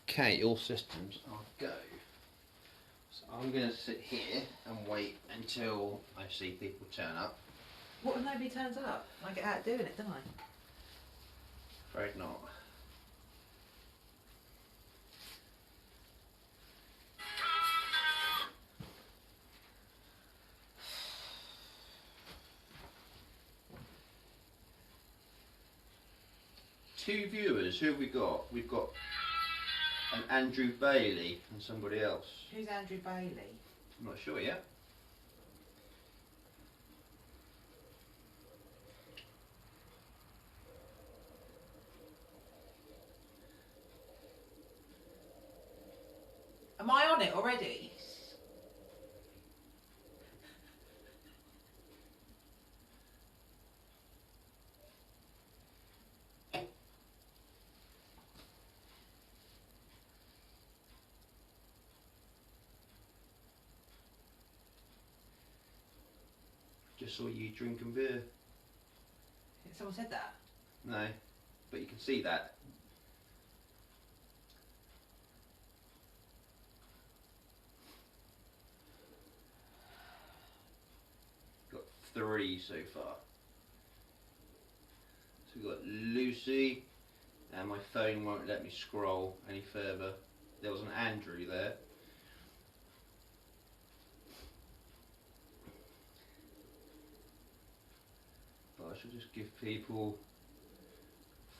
Okay, all systems are go. So I'm going to sit here and wait until I see people turn up. What if nobody turns up? I get out doing it, don't I? Afraid not. Two viewers, who have we got? We've got an Andrew Bailey and somebody else. Who's Andrew Bailey? I'm not sure yet. Am I on it already? Just saw you drinking beer. Someone said that? No, but you can see that. Got 3 so far. So we've got Lucy, and my phone won't let me scroll any further. There was an Andrew there. But I should just give people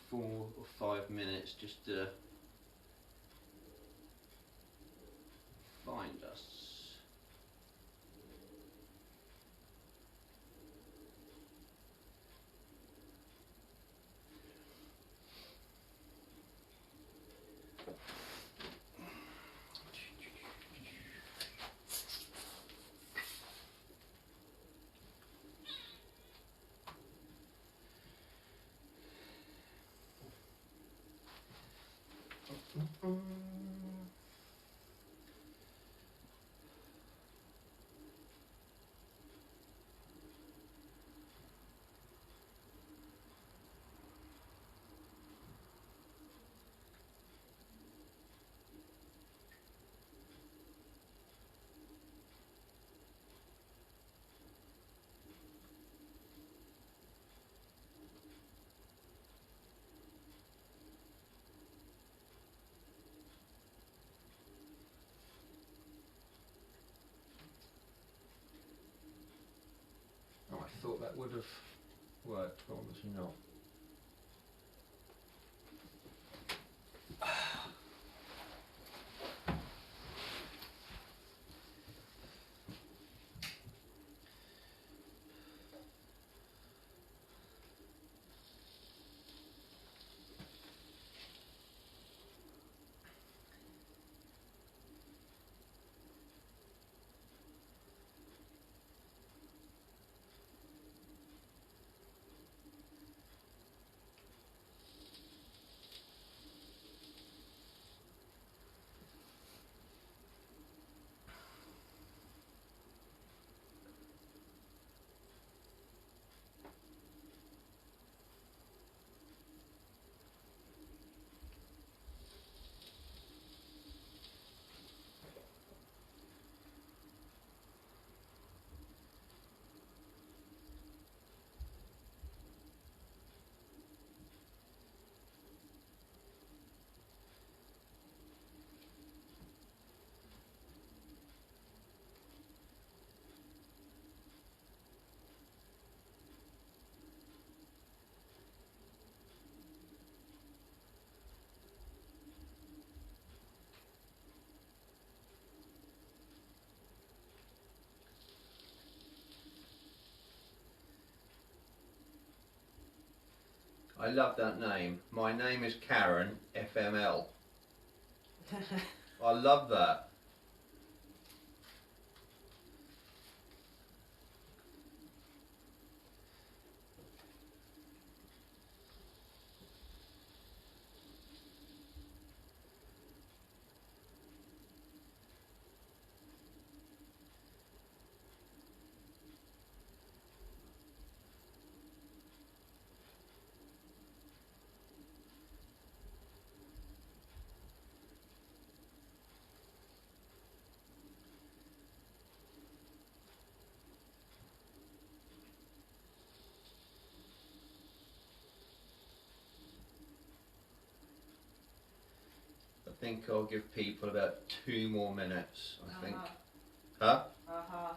4 or 5 minutes just to find us. Oh, I thought that would have worked, but obviously not. I love that name. My name is Karen, FML. I love that. think I'll give people about 2 more minutes, I think. Uh-huh. Huh? Uh-huh.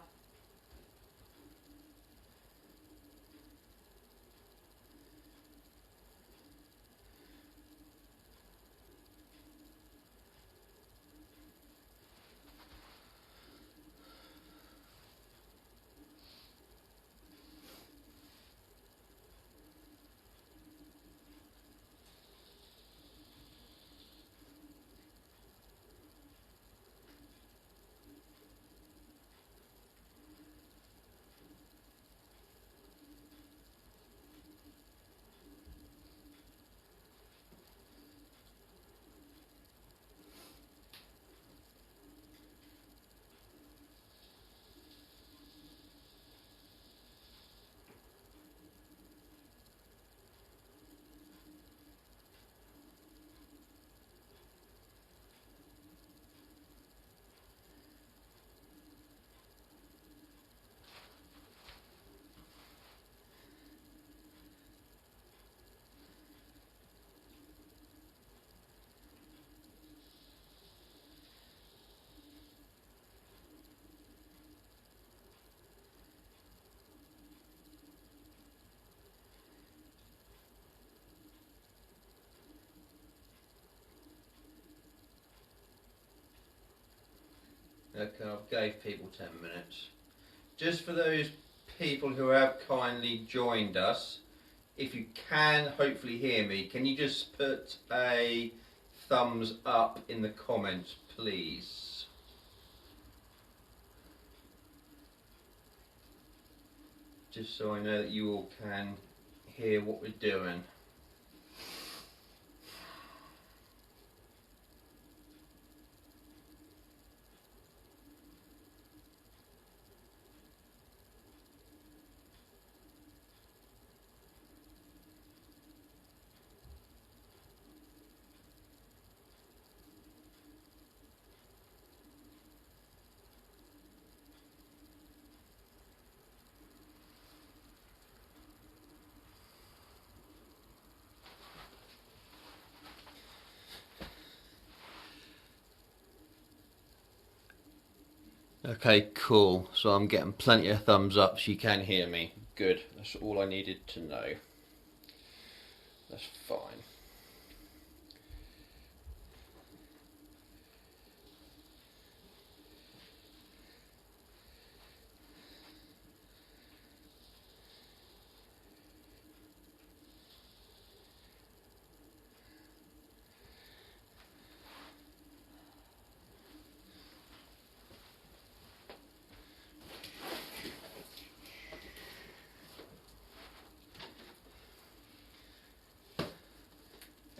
Okay, I've gave people 10 minutes. Just for those people who have kindly joined us, if you can hopefully hear me, can you just put a thumbs up in the comments, please? Just so I know that you all can hear what we're doing. Okay, cool. So I'm getting plenty of thumbs up so you can hear me. Good. That's all I needed to know. That's fine.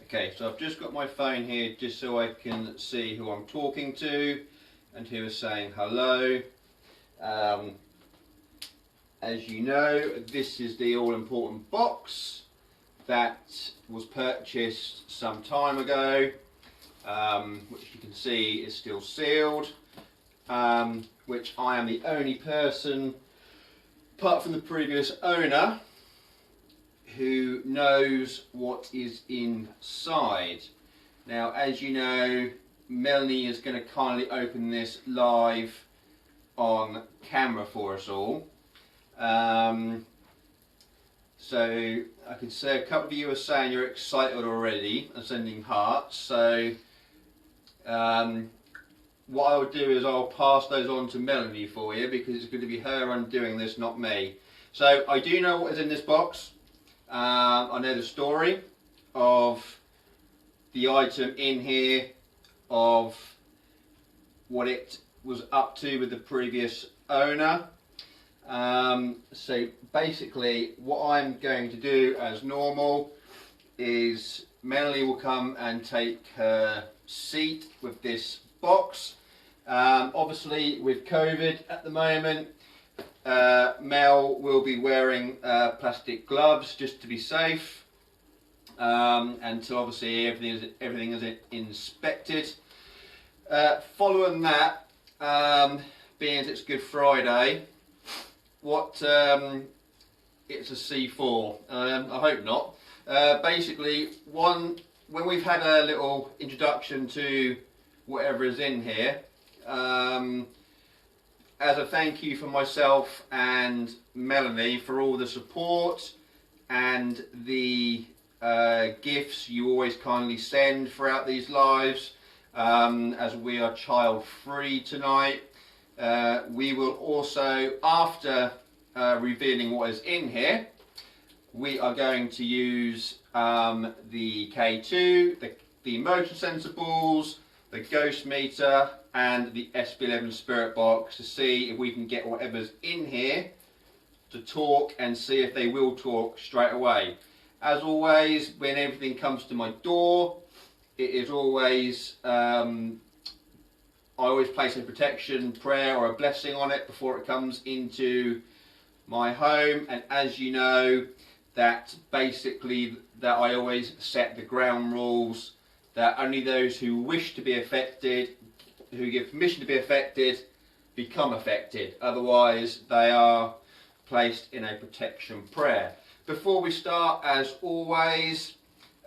Okay, so I've just got my phone here just so I can see who I'm talking to and who is saying hello. As you know, this is the all-important box that was purchased some time ago, which you can see is still sealed, which I am the only person, apart from the previous owner, who knows what is inside. Now, as you know, Melanie is going to kindly open this live on camera for us all. So I can say a couple of you are saying you're excited already and sending hearts. So what I'll do is I'll pass those on to Melanie for you, because it's going to be her undoing this, not me. So I do know what is in this box. I know the story of the item in here, of what it was up to with the previous owner. So basically what I'm going to do as normal is Melanie will come and take her seat with this box. Obviously with COVID at the moment, Mel will be wearing plastic gloves just to be safe, until obviously everything is inspected. Following that, being it's Good Friday, it's a C4. I hope not. Basically, one when we've had a little introduction to whatever is in here, as a thank you for myself and Melanie for all the support and the gifts you always kindly send throughout these lives, as we are child free tonight, we will also, after revealing what is in here, we are going to use the K2, the motion sensor balls, the ghost meter and the SP11 spirit box to see if we can get whatever's in here to talk and see if they will talk straight away. As always, when everything comes to my door, it is always, I always place a protection prayer or a blessing on it before it comes into my home. And as you know, that basically that I always set the ground rules that only those who wish to be affected, who give permission to be affected, become affected. Otherwise, they are placed in a protection prayer. Before we start, as always,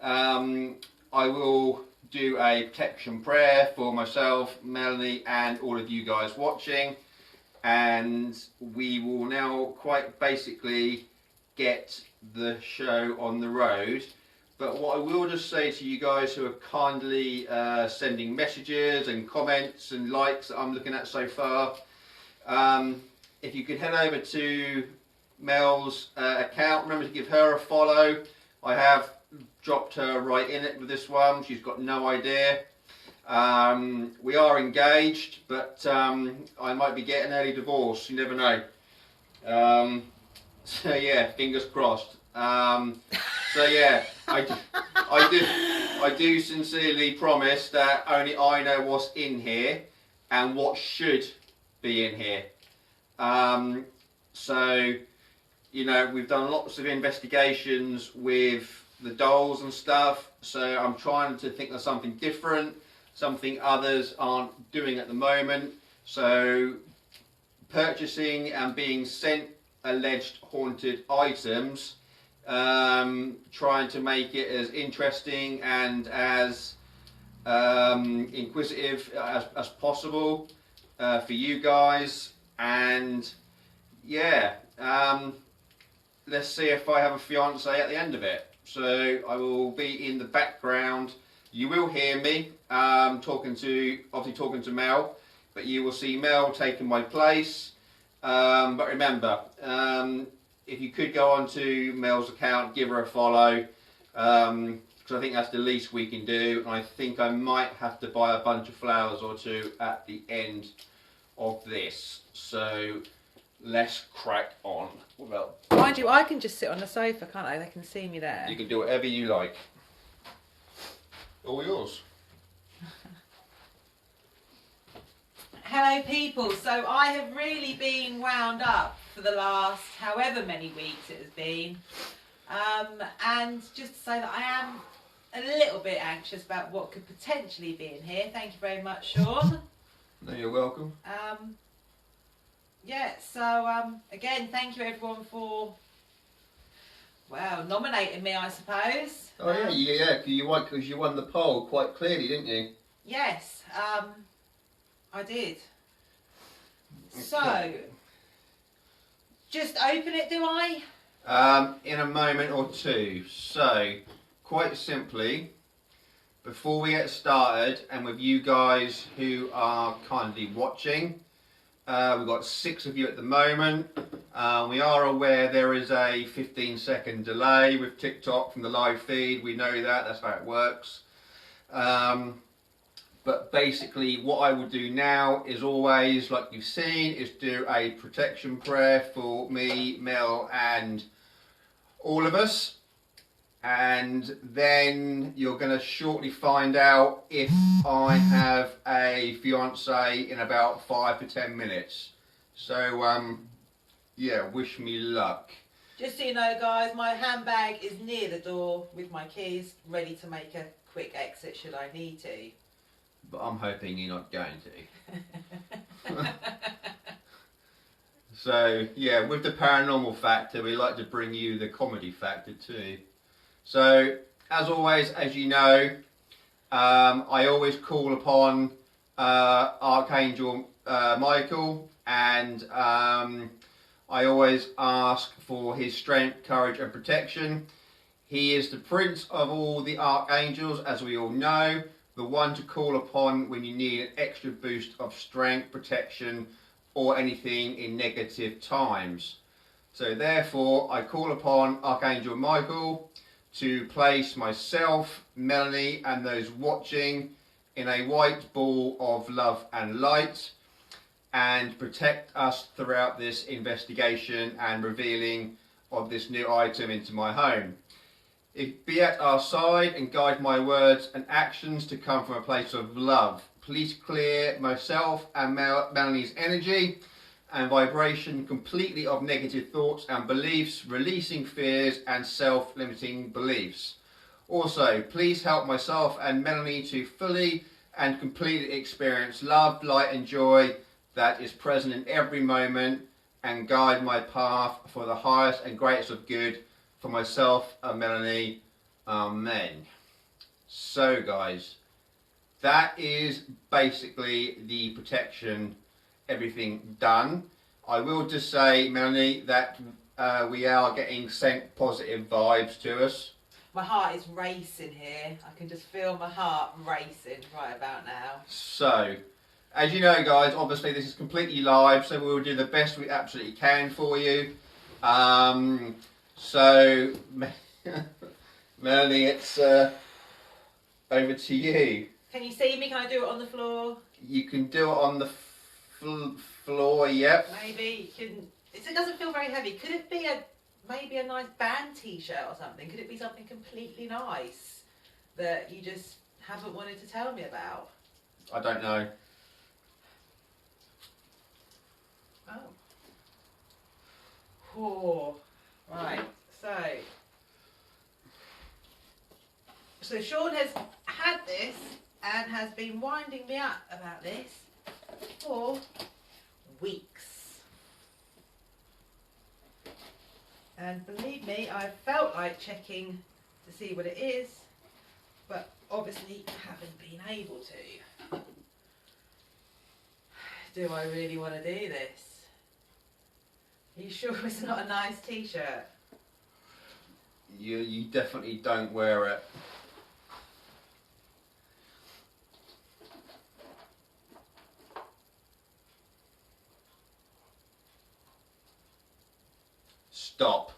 I will do a protection prayer for myself, Melanie, and all of you guys watching. And we will now quite basically get the show on the road. But what I will just say to you guys who are kindly sending messages and comments and likes that I'm looking at so far, if you could head over to Mel's account, remember to give her a follow. I have dropped her right in it with this one. She's got no idea. We are engaged, but I might be getting early divorce. You never know. So yeah, fingers crossed. So yeah, I do sincerely promise that only I know what's in here and what should be in here. So, you know, we've done lots of investigations with the dolls and stuff, so I'm trying to think of something different, something others aren't doing at the moment. So purchasing and being sent alleged haunted items, trying to make it as interesting and as inquisitive as possible for you guys. And yeah, let's see if I have a fiance at the end of it. So I will be in the background. You will hear me talking to Mel, but you will see Mel taking my place. But remember, if you could go onto Mel's account, give her a follow, because I think that's the least we can do. And I think I might have to buy a bunch of flowers or two at the end of this. So let's crack on. Well, mind you, I can just sit on the sofa, can't I? They can see me there. You can do whatever you like. All yours. Hello people, so I have really been wound up for the last however many weeks it has been, and just to say that I am a little bit anxious about what could potentially be in here. Thank you very much, Sean. No, you're welcome. Yeah, so again, thank you everyone for, well, nominating me, I suppose. Oh yeah, because you won the poll quite clearly, didn't you? Yes, I did. Okay. So, just open it, do I? In a moment or two. So, quite simply, before we get started, and with you guys who are kindly watching, we've got 6 of you at the moment. We are aware there is a 15-second delay with TikTok from the live feed. We know that, that's how it works. But basically what I will do now is always, like you've seen, is do a protection prayer for me, Mel and all of us. And then you're going to shortly find out if I have a fiance in about 5 to 10 minutes. So, yeah, wish me luck. Just so you know, guys, my handbag is near the door with my keys, ready to make a quick exit should I need to. But I'm hoping you're not going to. So, yeah, with the paranormal factor, we like to bring you the comedy factor too. So, as always, as you know, I always call upon Archangel Michael, and I always ask for his strength, courage and protection. He is the prince of all the archangels, as we all know, the one to call upon when you need an extra boost of strength, protection or anything in negative times. So therefore I call upon Archangel Michael to place myself, Melanie and those watching in a white ball of love and light, and protect us throughout this investigation and revealing of this new item into my home. Be at our side and guide my words and actions to come from a place of love. Please clear myself and Melanie's energy and vibration completely of negative thoughts and beliefs, releasing fears and self-limiting beliefs. Also, please help myself and Melanie to fully and completely experience love, light and joy that is present in every moment, and guide my path for the highest and greatest of good for myself and Melanie. Amen. So guys, that is basically the protection, everything done. I will just say, Melanie, that we are getting sent positive vibes to us. My heart is racing here. I can just feel my heart racing right about now. So, as you know guys, obviously this is completely live, so we will do the best we absolutely can for you. So, Melanie, it's over to you. Can you see me? Can I do it on the floor? You can do it on the floor, yep. Maybe you can. It doesn't feel very heavy. Could it be maybe a nice band t-shirt or something? Could it be something completely nice that you just haven't wanted to tell me about? I don't know. Oh. Right. So Sean has had this and has been winding me up about this for weeks. And believe me, I felt like checking to see what it is, but obviously haven't been able to. Do I really want to do this? Are you sure it's not a nice t-shirt? You definitely don't wear it. Stop.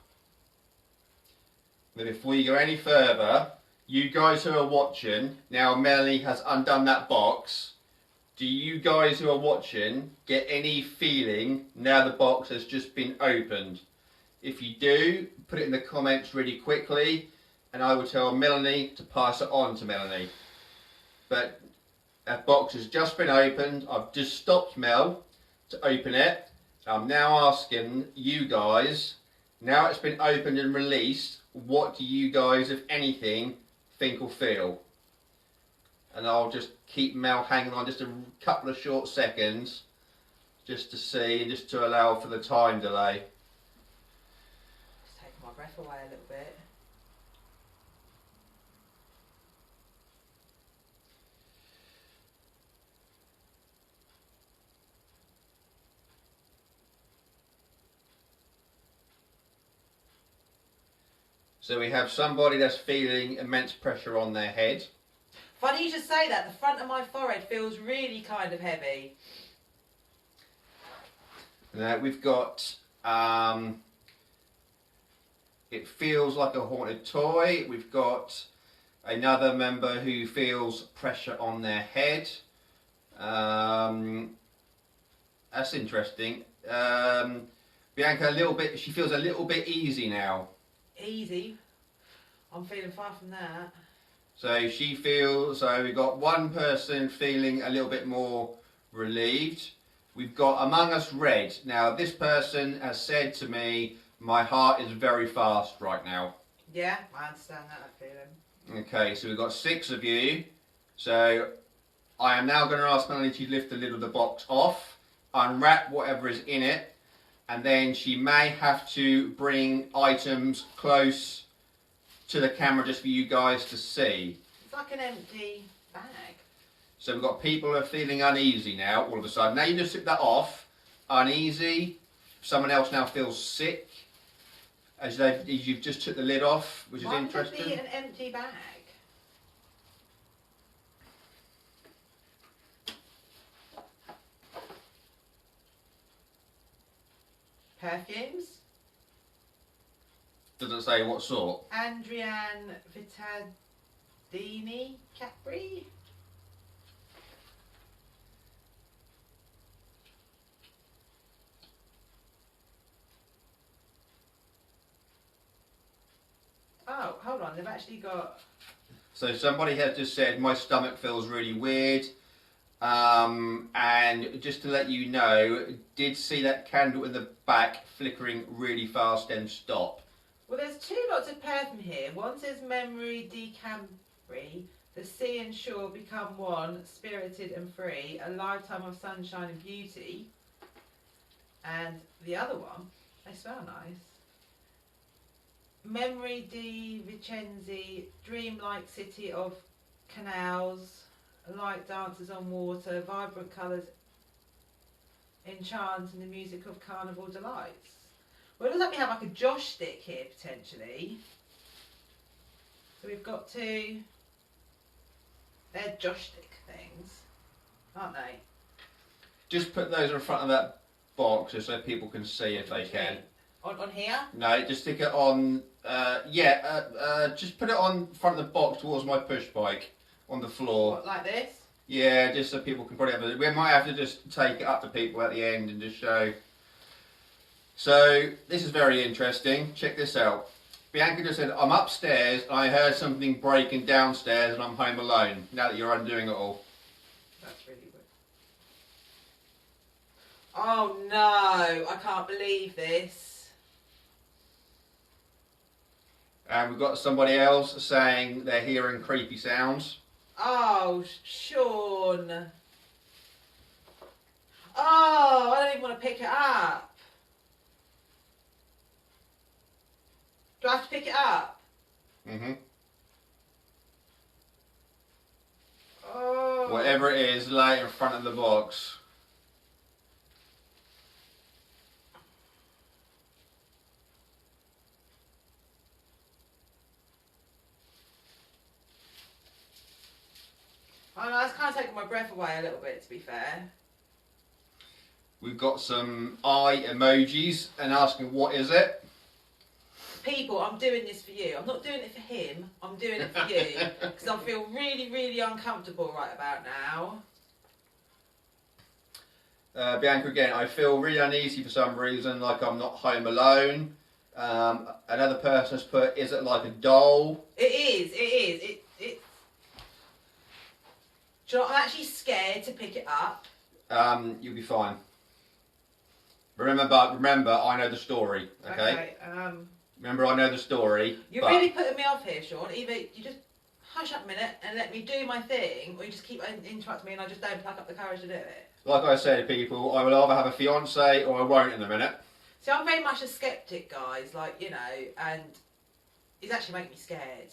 But before you go any further, you guys who are watching, now Melanie has undone that box. Do you guys who are watching get any feeling now the box has just been opened? If you do, put it in the comments really quickly and I will tell Melanie to pass it on to Melanie. But that box has just been opened. I've just stopped Mel to open it. I'm now asking you guys, now it's been opened and released, what do you guys, if anything, think or feel? And I'll just keep Mel hanging on just a couple of short seconds just to see and just to allow for the time delay. Just taking my breath away a little bit. So we have somebody that's feeling immense pressure on their head. Funny you should say that. The front of my forehead feels really kind of heavy. Now we've got, it feels like a haunted toy. We've got another member who feels pressure on their head. That's interesting. Bianca, a little bit, she feels a little bit easy now. Easy? I'm feeling far from that. So she feels, so we've got one person feeling a little bit more relieved. We've got Among Us Red. Now this person has said to me, my heart is very fast right now. Yeah, I understand that feeling. Okay, so we've got 6 of you. So I am now going to ask Melanie to lift the lid of the box off, unwrap whatever is in it, and then she may have to bring items close to the camera just for you guys to see. It's like an empty bag. So we've got people who are feeling uneasy now, all of a sudden. Now you just took that off, uneasy. Someone else now feels sick, as you've just took the lid off, which is interesting. Why would it be an empty bag? Perfumes? Doesn't say what sort. Andrian Vitadini Capri? Oh, hold on, they've actually got... So somebody has just said, my stomach feels really weird. And just to let you know, did see that candle in the back flickering really fast and stop. Well, there's two lots of perfume here. One says Memory de Cambri, the sea and shore become one, spirited and free, a lifetime of sunshine and beauty. And the other one, they smell nice. Memory di Vicenzi, dreamlike city of canals, light dances on water, vibrant colours enchant in the music of carnival delights. Well, it looks like we have like a josh stick here potentially. So we've got two, they're josh stick things, aren't they? Just put those in front of that box just so people can see if they can. On here? No, just stick it on, just put it on front of the box towards my push bike on the floor. What, like this? Yeah, just so people can probably have a... We might have to just take it up to people at the end and just show. So, this is very interesting. Check this out. Bianca just said, I'm upstairs, I heard something breaking downstairs and I'm home alone. Now that you're undoing it all. That's really weird. Oh no, I can't believe this. And we've got somebody else saying they're hearing creepy sounds. Oh, Sean. Oh, I don't even want to pick it up. Do I have to pick it up? Mm-hmm. Oh. Whatever it is, lay it in front of the box. I know, that's kind of taking my breath away a little bit, to be fair. We've got some eye emojis and asking what is it? People, I'm doing this for you. I'm not doing it for him. I'm doing it for you. Because I feel really, really uncomfortable right about now. Bianca again, I feel really uneasy for some reason, like I'm not home alone. Another person has put, is it like a doll? It is. Do you know, I'm actually scared to pick it up. You'll be fine. Remember, I know the story, okay? Remember, I know the story. You're really putting me off here, Sean. Either you just hush up a minute and let me do my thing, or you just keep interrupting me and I just don't pluck up the courage to do it. Like I said, people, I will either have a fiance or I won't in a minute. See, I'm very much a skeptic, guys, like, you know, and it's actually making me scared.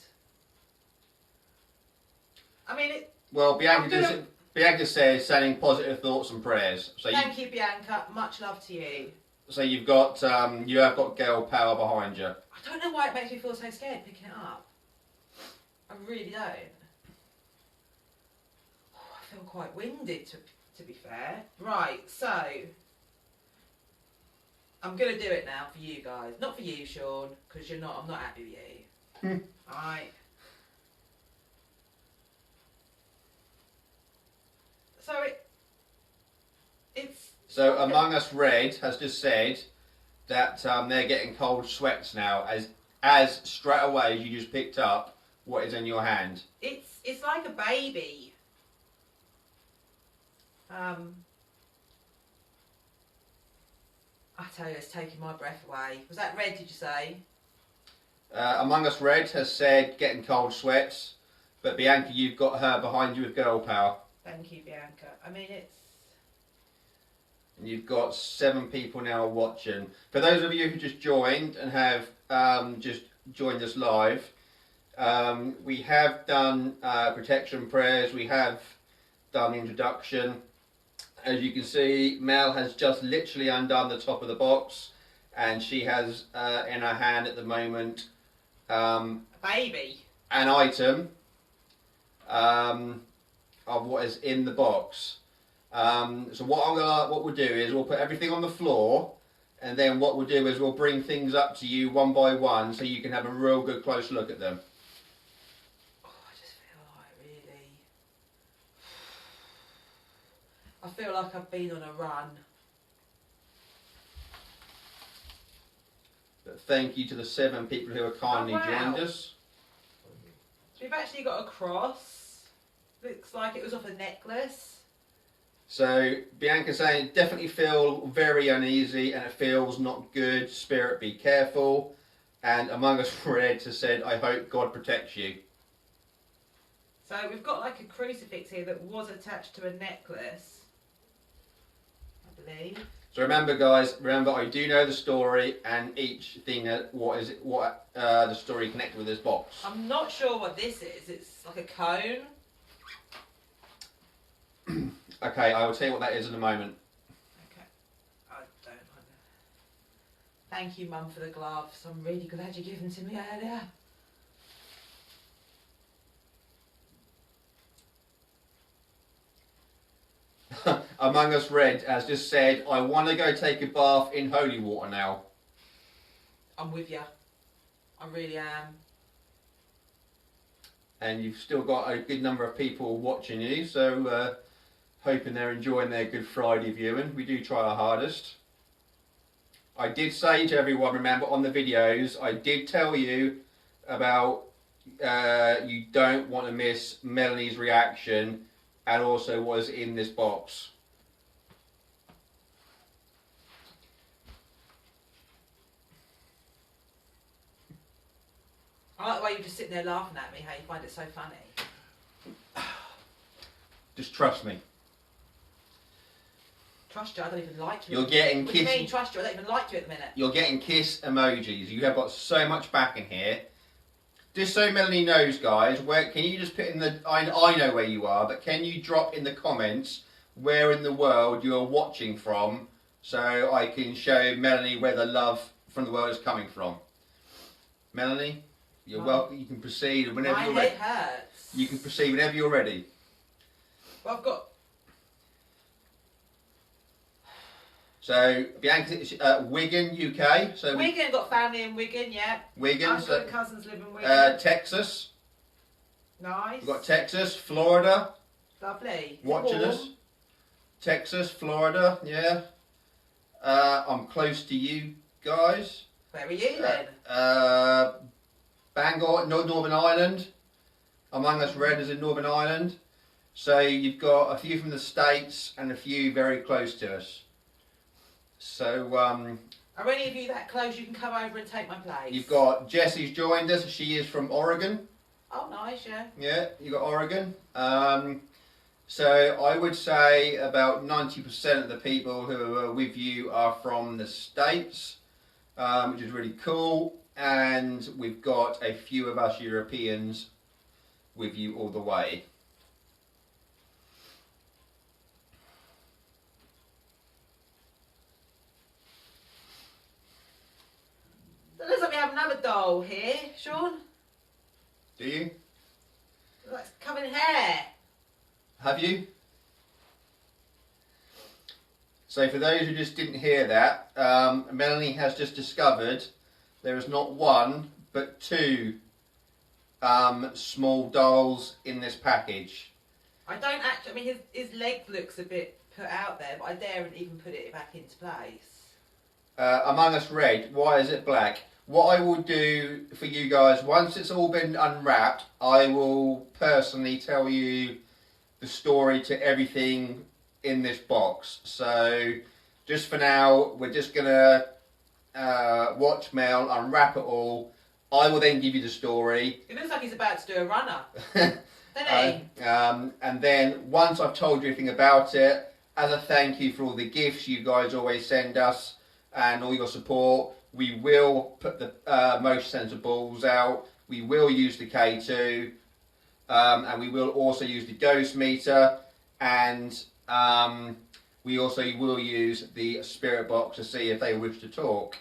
I mean, it... Well, Bianca says sending positive thoughts and prayers. So Thank you, Bianca. Much love to you. So you have got girl power behind you. I don't know why it makes me feel so scared picking it up. I really don't. Oh, I feel quite winded, to be fair. Right, so I'm going to do it now for you guys. Not for you, Sean, because I'm not happy with you. Alright. So it's... So Among Us Red has just said that they're getting cold sweats now, as straight away you just picked up what is in your hand. It's like a baby. I tell you, it's taking my breath away. Was that Red, did you say? Among Us Red has said getting cold sweats, but Bianca, you've got her behind you with girl power. Thank you, Bianca. I mean, it's... And you've got 7 people now watching. For those of you who just joined and have just joined us live, We have done protection prayers, we have done the introduction. As you can see, Mel has just literally undone the top of the box, and she has in her hand at the moment A baby. an item of what is in the box. So what we'll do is we'll put everything on the floor, and then what we'll do is we'll bring things up to you one by one so you can have a real good close look at them. I feel like I've been on a run. But thank you to the 7 people who have kindly joined us. So we've actually got a cross. Looks like it was off a necklace. So Bianca's saying it definitely feel very uneasy and it feels not good. Spirit, be careful. And Among Us Red has said, I hope God protects you. So we've got like a crucifix here that was attached to a necklace, I believe. So remember, guys, I do know the story and each thing the story connected with this box. I'm not sure what this is. It's like a cone. Okay, I will tell you what that is in a moment. Okay. I don't know. Thank you, Mum, for the gloves. I'm really glad you gave them to me earlier. Among Us Red has just said, I want to go take a bath in holy water now. I'm with you. I really am. And you've still got a good number of people watching you, so hoping they're enjoying their Good Friday viewing. We do try our hardest. I did say to everyone, remember on the videos, I did tell you about you don't want to miss Melanie's reaction and also what is in this box. I like the way you're just sitting there laughing at me, how you find it so funny. Just trust me. Trust you, I don't even like you. You're getting What do you kiss. mean, trust you? I don't even like you at the minute. You're getting kiss emojis. You have got so much back in here. Just so Melanie knows, guys, where can you just put in the... I know where you are, but can you drop in the comments where in the world you are watching from so I can show Melanie where the love from the world is coming from. Melanie, you're welcome. You can proceed whenever you're ready. My head hurts. You can proceed whenever you're ready. Well, I've got... So, Bianca, Wigan, UK. So Wigan, got family in Wigan, yeah. Wigan. I've got cousins live in Wigan. Texas. Nice. We've got Texas, Florida. Lovely. Watching us. Texas, Florida, yeah. I'm close to you guys. Where are you then? Bangor, Northern Ireland. Among Us Red is in Northern Ireland. So you've got a few from the States and a few very close to us. So are any of you that close you can come over and take my place? you've got Jessie's joined us. She is from Oregon. Oh, nice, yeah. Yeah, you got Oregon. So I would say about 90% of the people who are with you are from the States, which is really cool. And we've got a few of us Europeans with you all the way. It looks like we have another doll here, Sean. Do you? That's covered in hair. Have you? So for those who just didn't hear that, Melanie has just discovered there is not one but two small dolls in this package. I don't actually, I mean his leg looks a bit put out there, but I daren't even put it back into place. Among Us Red, why is it black? What I will do for you guys, once it's all been unwrapped, I will personally tell you the story to everything in this box. So just for now, we're just going to watch Mel unwrap it all. I will then give you the story. It looks like he's about to do a runner, doesn't he? And then once I've told you everything about it, as a thank you for all the gifts you guys always send us and all your support, we will put the most sensible balls out we will use the K2, and we will also use the ghost meter, and we also will use the spirit box to see if they wish to talk.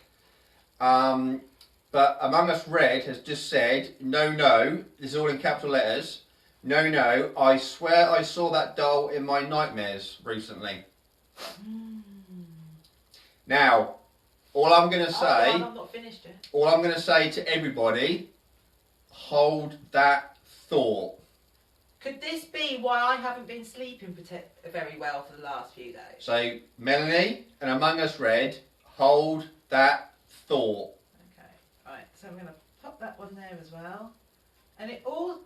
But Among Us Red has just said, no, this is all in capital letters, no, I swear I saw that doll in my nightmares recently. Now, all I'm going to say, I'm not finished yet. all I'm going to say to everybody, hold that thought. Could this be why I haven't been sleeping very well for the last few days? So, Melanie and Among Us Red, hold that thought. Okay, right, so I'm going to pop that one there as well. And it all...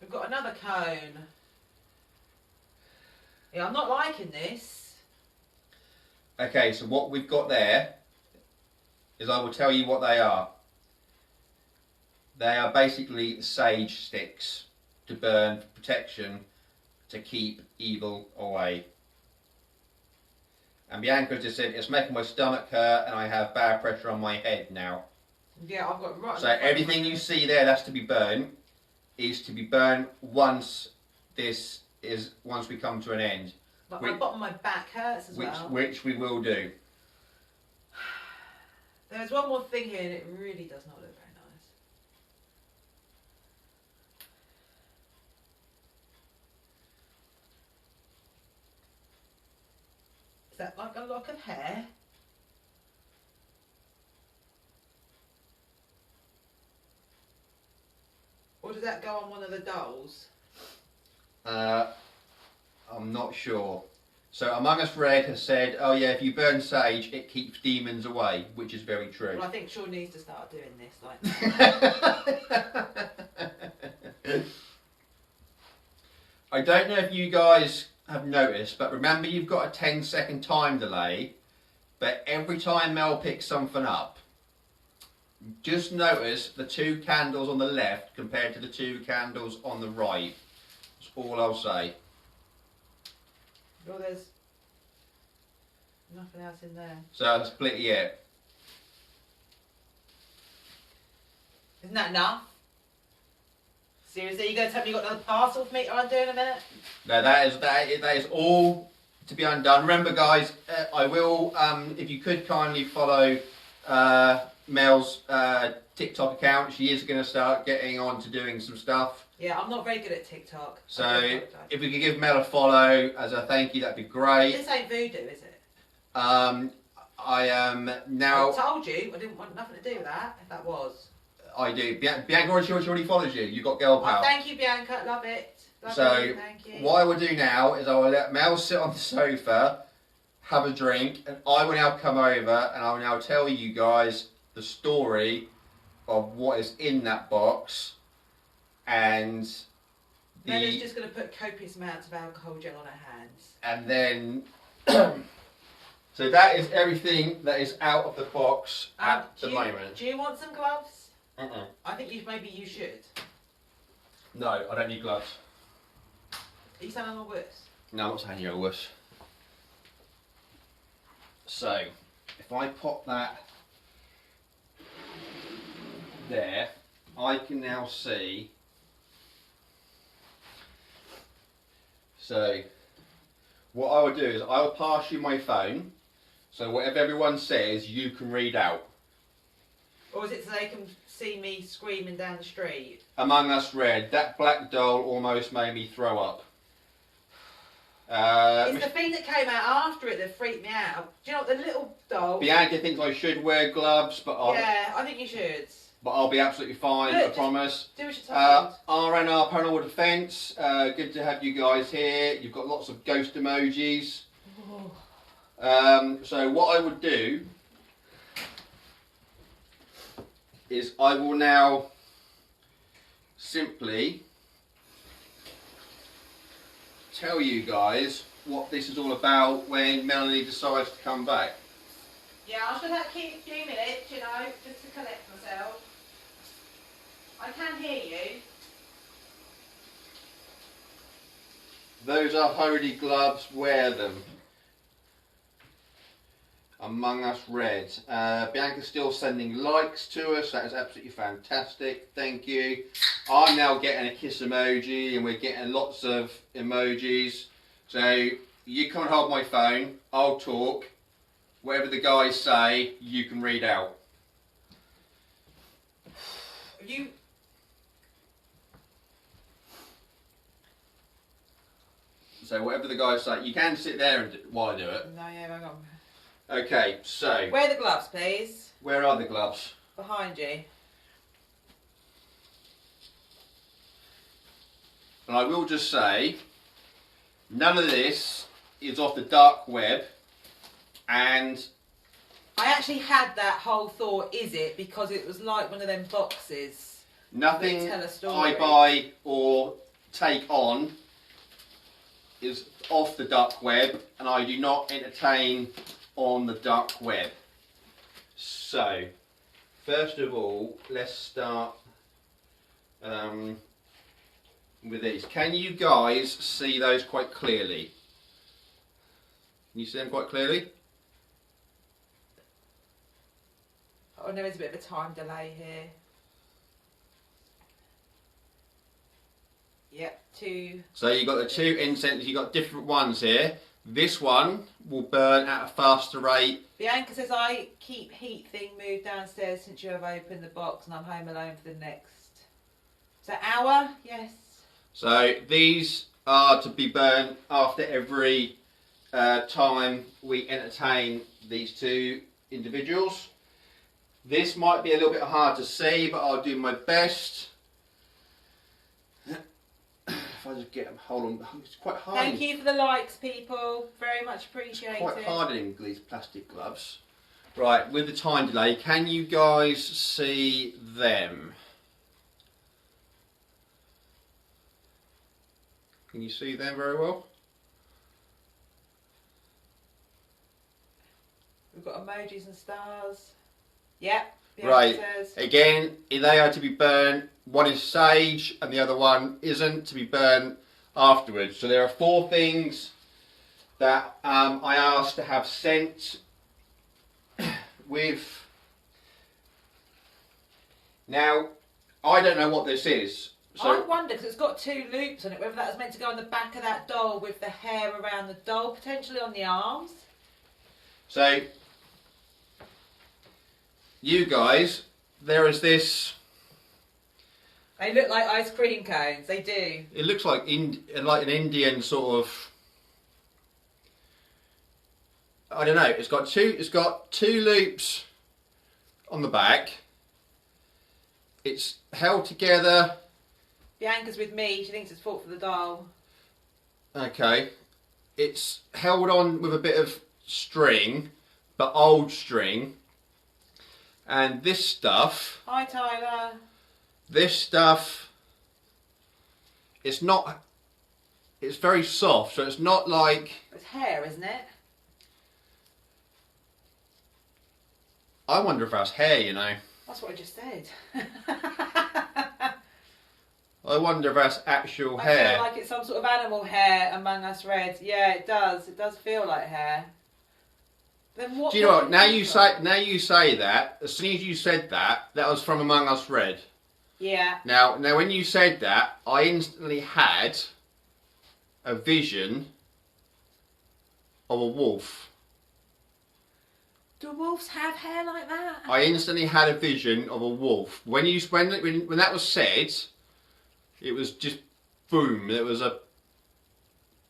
We've got another cone. Yeah, I'm not liking this. Okay, so what we've got there is, I will tell you what they are. They are basically sage sticks to burn for protection, to keep evil away. And Bianca just said, it's making my stomach hurt and I have bad pressure on my head now. Yeah, I've got right. So everything you see there that's to be burned is to be burned once we come to an end. But my bottom of my back hurts as well. Which we will do. There's one more thing here and it really does not look very nice. Is that like a lock of hair? Or does that go on one of the dolls? I'm not sure. So Among Us Red has said, oh yeah, if you burn sage, it keeps demons away, which is very true. Well, I think Sean needs to start doing this like I don't know if you guys have noticed, but remember you've got a 10-second time delay, but every time Mel picks something up, just notice the two candles on the left compared to the two candles on the right. That's all I'll say. Well, there's nothing else in there. So that's completely it. Isn't that enough? Seriously, you going to tell me you got another parcel for me to undo in a minute? No, that is all to be undone. Remember, guys, I will, if you could kindly follow Mel's TikTok account. She is going to start getting on to doing some stuff. Yeah, I'm not very good at TikTok. So if we could give Mel a follow as a thank you, that'd be great. This ain't voodoo, is it? I am now. I told you I didn't want nothing to do with that. If that was. I do. Bianca already follows you. You've got girl power. Oh, thank you, Bianca. Love it. So thank you. what I will do now is I will let Mel sit on the sofa, have a drink, and I will now come over and I will now tell you guys the story of what is in that box. And Mella's just going to put copious amounts of alcohol gel on her hands. And then, so that is everything that is out of the box at the moment. Do you want some gloves? Uh-uh. I think maybe you should. No, I don't need gloves. Are you saying I'm a wuss? No, I'm not saying you're a wuss. So, if I pop that there, I can now see. So, what I will do is I will pass you my phone, so whatever everyone says, you can read out. Or is it so they can see me screaming down the street? Among Us Red, that black doll almost made me throw up. It's the thing that came out after it that freaked me out. Do you know what, the little doll... Bianca thinks I should wear gloves, but yeah, I think you should. But I'll be absolutely fine, Good, I promise. Do what you're told. RNR Paranormal Defence, good to have you guys here. You've got lots of ghost emojis. So what I would do is I will now simply tell you guys what this is all about when Melanie decides to come back. Yeah, I should have keep a few minutes, you know, just to collect myself. I can hear you. Those are holy gloves, wear them. Among Us Red. Bianca's still sending likes to us. That is absolutely fantastic. Thank you. I'm now getting a kiss emoji, and we're getting lots of emojis. So you come and hold my phone. I'll talk. Whatever the guys say, you can read out. You. So whatever the guys say, you can sit there and while I do it. No, yeah, hang on. Okay, so Wear the gloves, please. where are the gloves? Behind you. And I will just say, none of this is off the dark web, and I actually had that whole thought, is it? Because it was like one of them boxes. nothing Tell a story. I buy or take on is off the dark web, and I do not entertain on the dark web. So, first of all, let's start with these. Can you guys see those quite clearly? Can you see them quite clearly? Oh, there is a bit of a time delay here. Yep, 2. So you've got the 2 incenses, you've got different ones here. This one will burn at a faster rate. Bianca says, I keep heat thing moved downstairs since you have opened the box and I'm home alone for the next. Is that hour? Yes. So these are to be burnt after every time we entertain these 2 individuals. This might be a little bit hard to see, but I'll do my best. If I just get them, hold on, it's quite hard. Thank you for the likes, people. Very much appreciated. It's quite hard in these plastic gloves. Right, with the time delay, can you guys see them? Can you see them very well? We've got emojis and stars. Yep. Right, Says. again, they are to be burnt. One is sage and the other one isn't, to be burnt afterwards. So there are 4 things that I asked to have sent with. Now, I don't know what this is. So I wonder, because it's got 2 loops on it, whether that was meant to go on the back of that doll with the hair around the doll, potentially on the arms. So, you guys, there is this. They look like ice cream cones, they do. It looks like an Indian sort of. I don't know. It's got two loops on the back. It's held together. Bianca's with me. She thinks it's fought for the doll. Okay. It's held on with a bit of string, but old string. And this stuff. Hi, Tyler. This stuff. It's not. It's very soft, so it's not like. It's hair, isn't it? I wonder if that's hair, you know. That's what I just said. I wonder if that's actual I hair. feel like it's some sort of animal hair Among Us Red. Yeah, it does. It does feel like hair. Then what? Do you know what? Now you say that. As soon as you said that, that was from Among Us Red. Yeah. Now when you said that, I instantly had a vision of a wolf. Do wolves have hair like that? I instantly had a vision of a wolf. When that was said, it was just boom. It was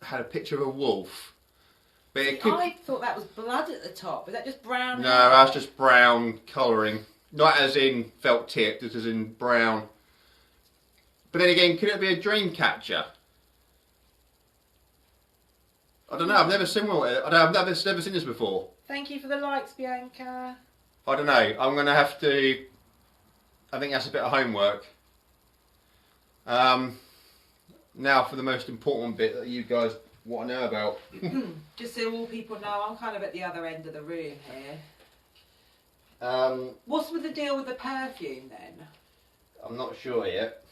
had a picture of a wolf. But it could. I thought that was blood at the top. Is that just brown? No, hair? that's just brown colouring. Not as in felt tip, just as in brown. But then again, could it be a dream catcher? I don't know. I've never seen one. I've never seen this before. Thank you for the likes, Bianca. I don't know. I'm going to have to. I think that's a bit of homework. Now for the most important bit that you guys want to know about. Just so all people know, I'm kind of at the other end of the room here. Um, What's with the deal with the perfume then? I'm not sure yet.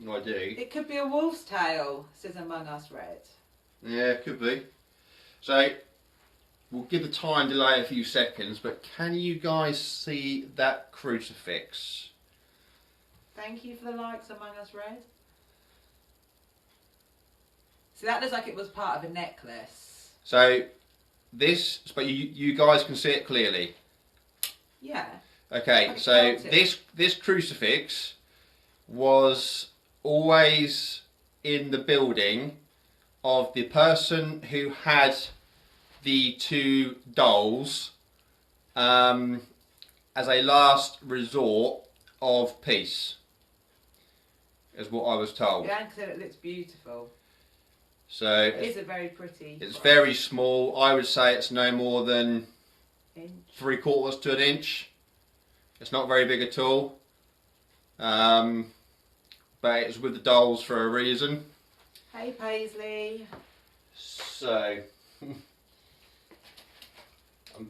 No, I do. It could be a wolf's tail, says Among Us Red. Yeah, it could be. So, we'll give the time delay a few seconds, but can you guys see that crucifix? Thank you for the likes, Among Us Red. So that looks like it was part of a necklace. So this, but you guys can see it clearly. Yeah. Okay, so this crucifix was always in the building of the person who had the two dolls as a last resort of peace, is what I was told. Yeah, because it looks beautiful. So it is a very pretty. It's very small. I would say it's no more than 3/4 to an inch. It's not very big at all. But it's with the dolls for a reason. Hey Paisley. So I'm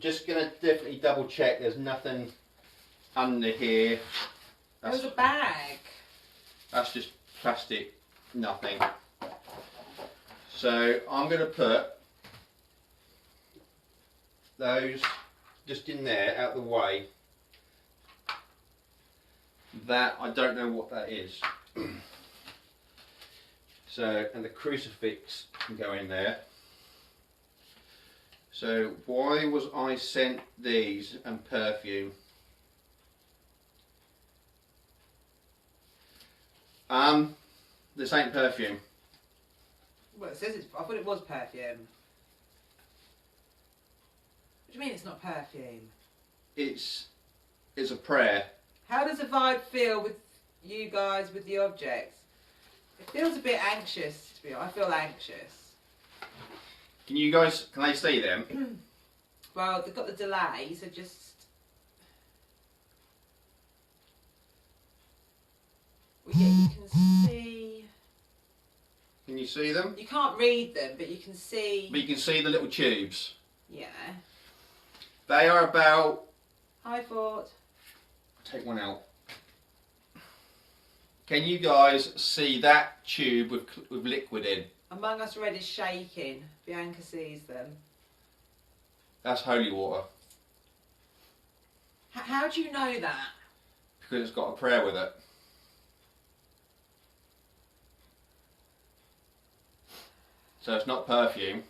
just going to definitely double check there's nothing under here. There was a bag. That's just plastic, nothing. So I'm going to put those just in there, out the way. That, I don't know what that is. So, and the crucifix can go in there. So why was I sent these and perfume? This ain't perfume. Well, it says it's. I thought it was perfume. What do you mean it's not perfume? It's a prayer. How does the vibe feel with you guys with the objects? It feels a bit anxious to me. I feel anxious. Can you guys? Can I see them? Well, they've got the delay, so just. Well, yeah, you can see. Can you see them? You can't read them, but you can see. But you can see the little tubes. Yeah. They are about. Hi, Fort. Take one out. Can you guys see that tube with liquid in? Among Us Red is shaking. Bianca sees them. That's holy water. How do you know that? Because it's got a prayer with it. So it's not perfume.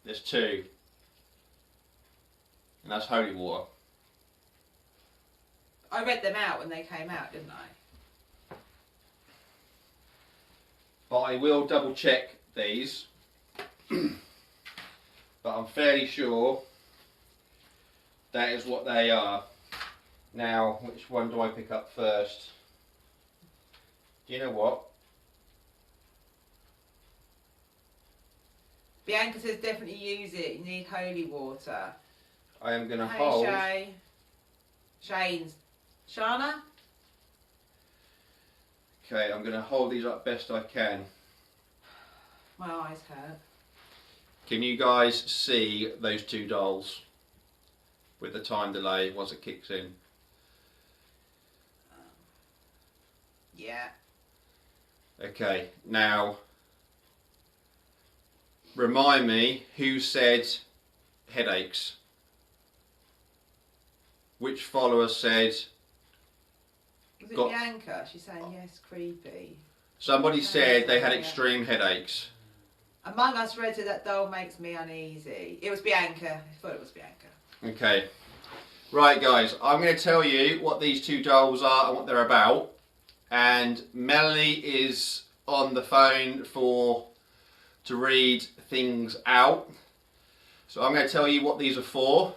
There's two. And that's holy water. I read them out when they came out, didn't I? But I will double check these. But I'm fairly sure that is what they are. Now, which one do I pick up first? Do you know what? Bianca says definitely use it. You need holy water. I am going to Hey, hold. Shay. Shane's. Shana? Okay, I'm going to hold these up best I can. My eyes hurt. Can you guys see those two dolls with the time delay once it kicks in? Yeah. Okay, now remind me who said headaches. Which follower said? Was it Bianca? She's saying yes, creepy. Somebody said they had extreme headaches. Among Us Red said that doll makes me uneasy. It was Bianca. I thought it was Bianca. Okay. Right guys, I'm going to tell you what these two dolls are and what they're about. And Melanie is on the phone to read things out. So I'm going to tell you what these are for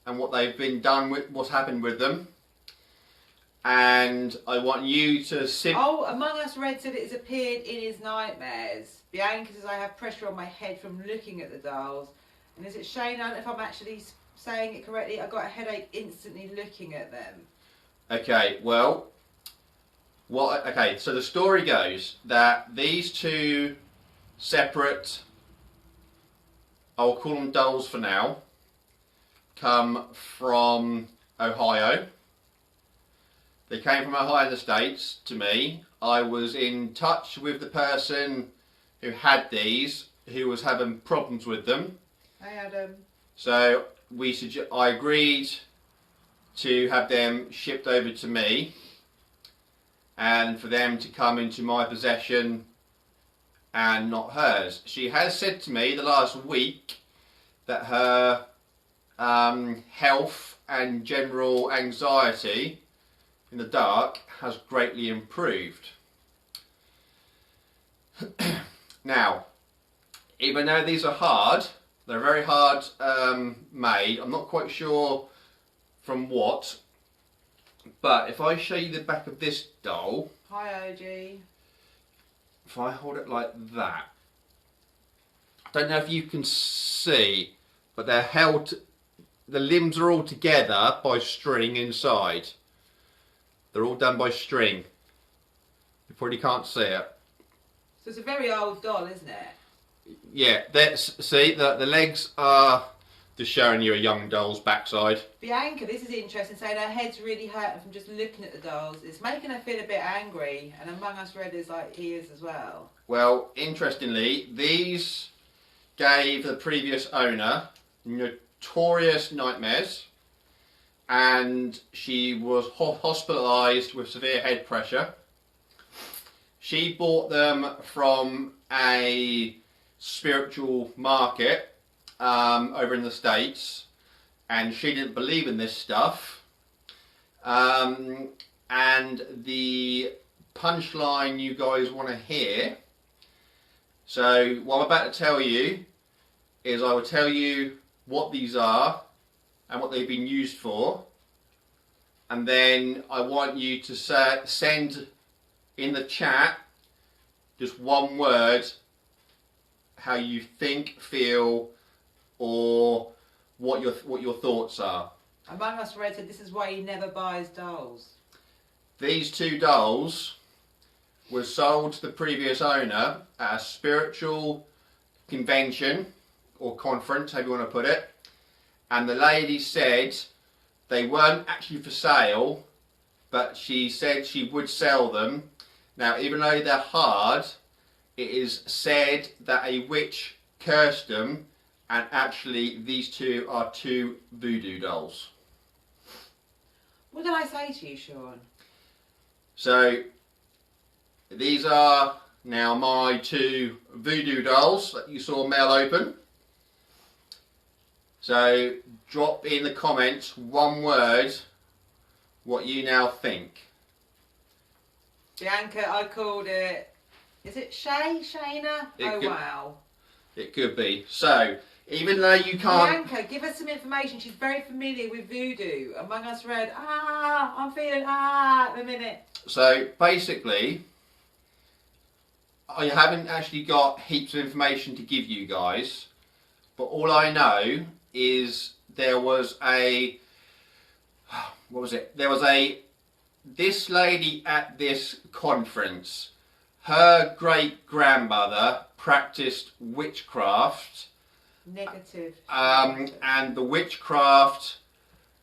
and what they've been done with, what's happened with them. And I want you to Oh, Among Us Red said it has appeared in his nightmares. Bianca says I have pressure on my head from looking at the dolls. And is it Shane? I don't know if I'm actually saying it correctly. I got a headache instantly looking at them. Okay, well, okay, so the story goes that these two separate, I'll call them dolls for now, come from Ohio. They came from Ohio in the States to me. I was in touch with the person who had these, who was having problems with them. Hey Adam. So I agreed to have them shipped over to me and for them to come into my possession and not hers. She has said to me the last week that her health and general anxiety in the dark has greatly improved. Now, even though these are hard, they're very hard made. I'm not quite sure from what, but if I show you the back of this doll, Hi OG. if I hold it like that, I don't know if you can see, but they're held, the limbs are all together by string inside. They're all done by string. You probably can't see it. So it's a very old doll, isn't it? Yeah, see, the legs are just showing you a young doll's backside. Bianca, this is interesting, saying her head's really hurting from just looking at the dolls. It's making her feel a bit angry, and Among Us Red is like he is as well. Well, interestingly, these gave the previous owner notorious nightmares, and she was hospitalised with severe head pressure. She bought them from a spiritual market over in the States, and she didn't believe in this stuff. And the punchline you guys want to hear, so what I'm about to tell you is I will tell you what these are and what they've been used for, and then I want you to send in the chat just one word how you think, feel, or what your thoughts are. Among Us Red said this is why he never buys dolls. These two dolls were sold to the previous owner at a spiritual convention or conference, however you want to put it, and the lady said they weren't actually for sale, but she said she would sell them. Now, even though they're hard, it is said that a witch cursed them, and actually these two are two voodoo dolls. What did I say to you, Sean? So, these are now my two voodoo dolls that you saw Mel open. So, drop in the comments one word what you now think. Bianca, I called it, is it Shayna? Wow. It could be. So, even though you can't... Bianca, give us some information. She's very familiar with voodoo. Among Us Red, I'm feeling at the minute. So, basically, I haven't actually got heaps of information to give you guys, but all I know is there was a... What was it? There was this lady at this conference, her great-grandmother practiced witchcraft. Negative. And the witchcraft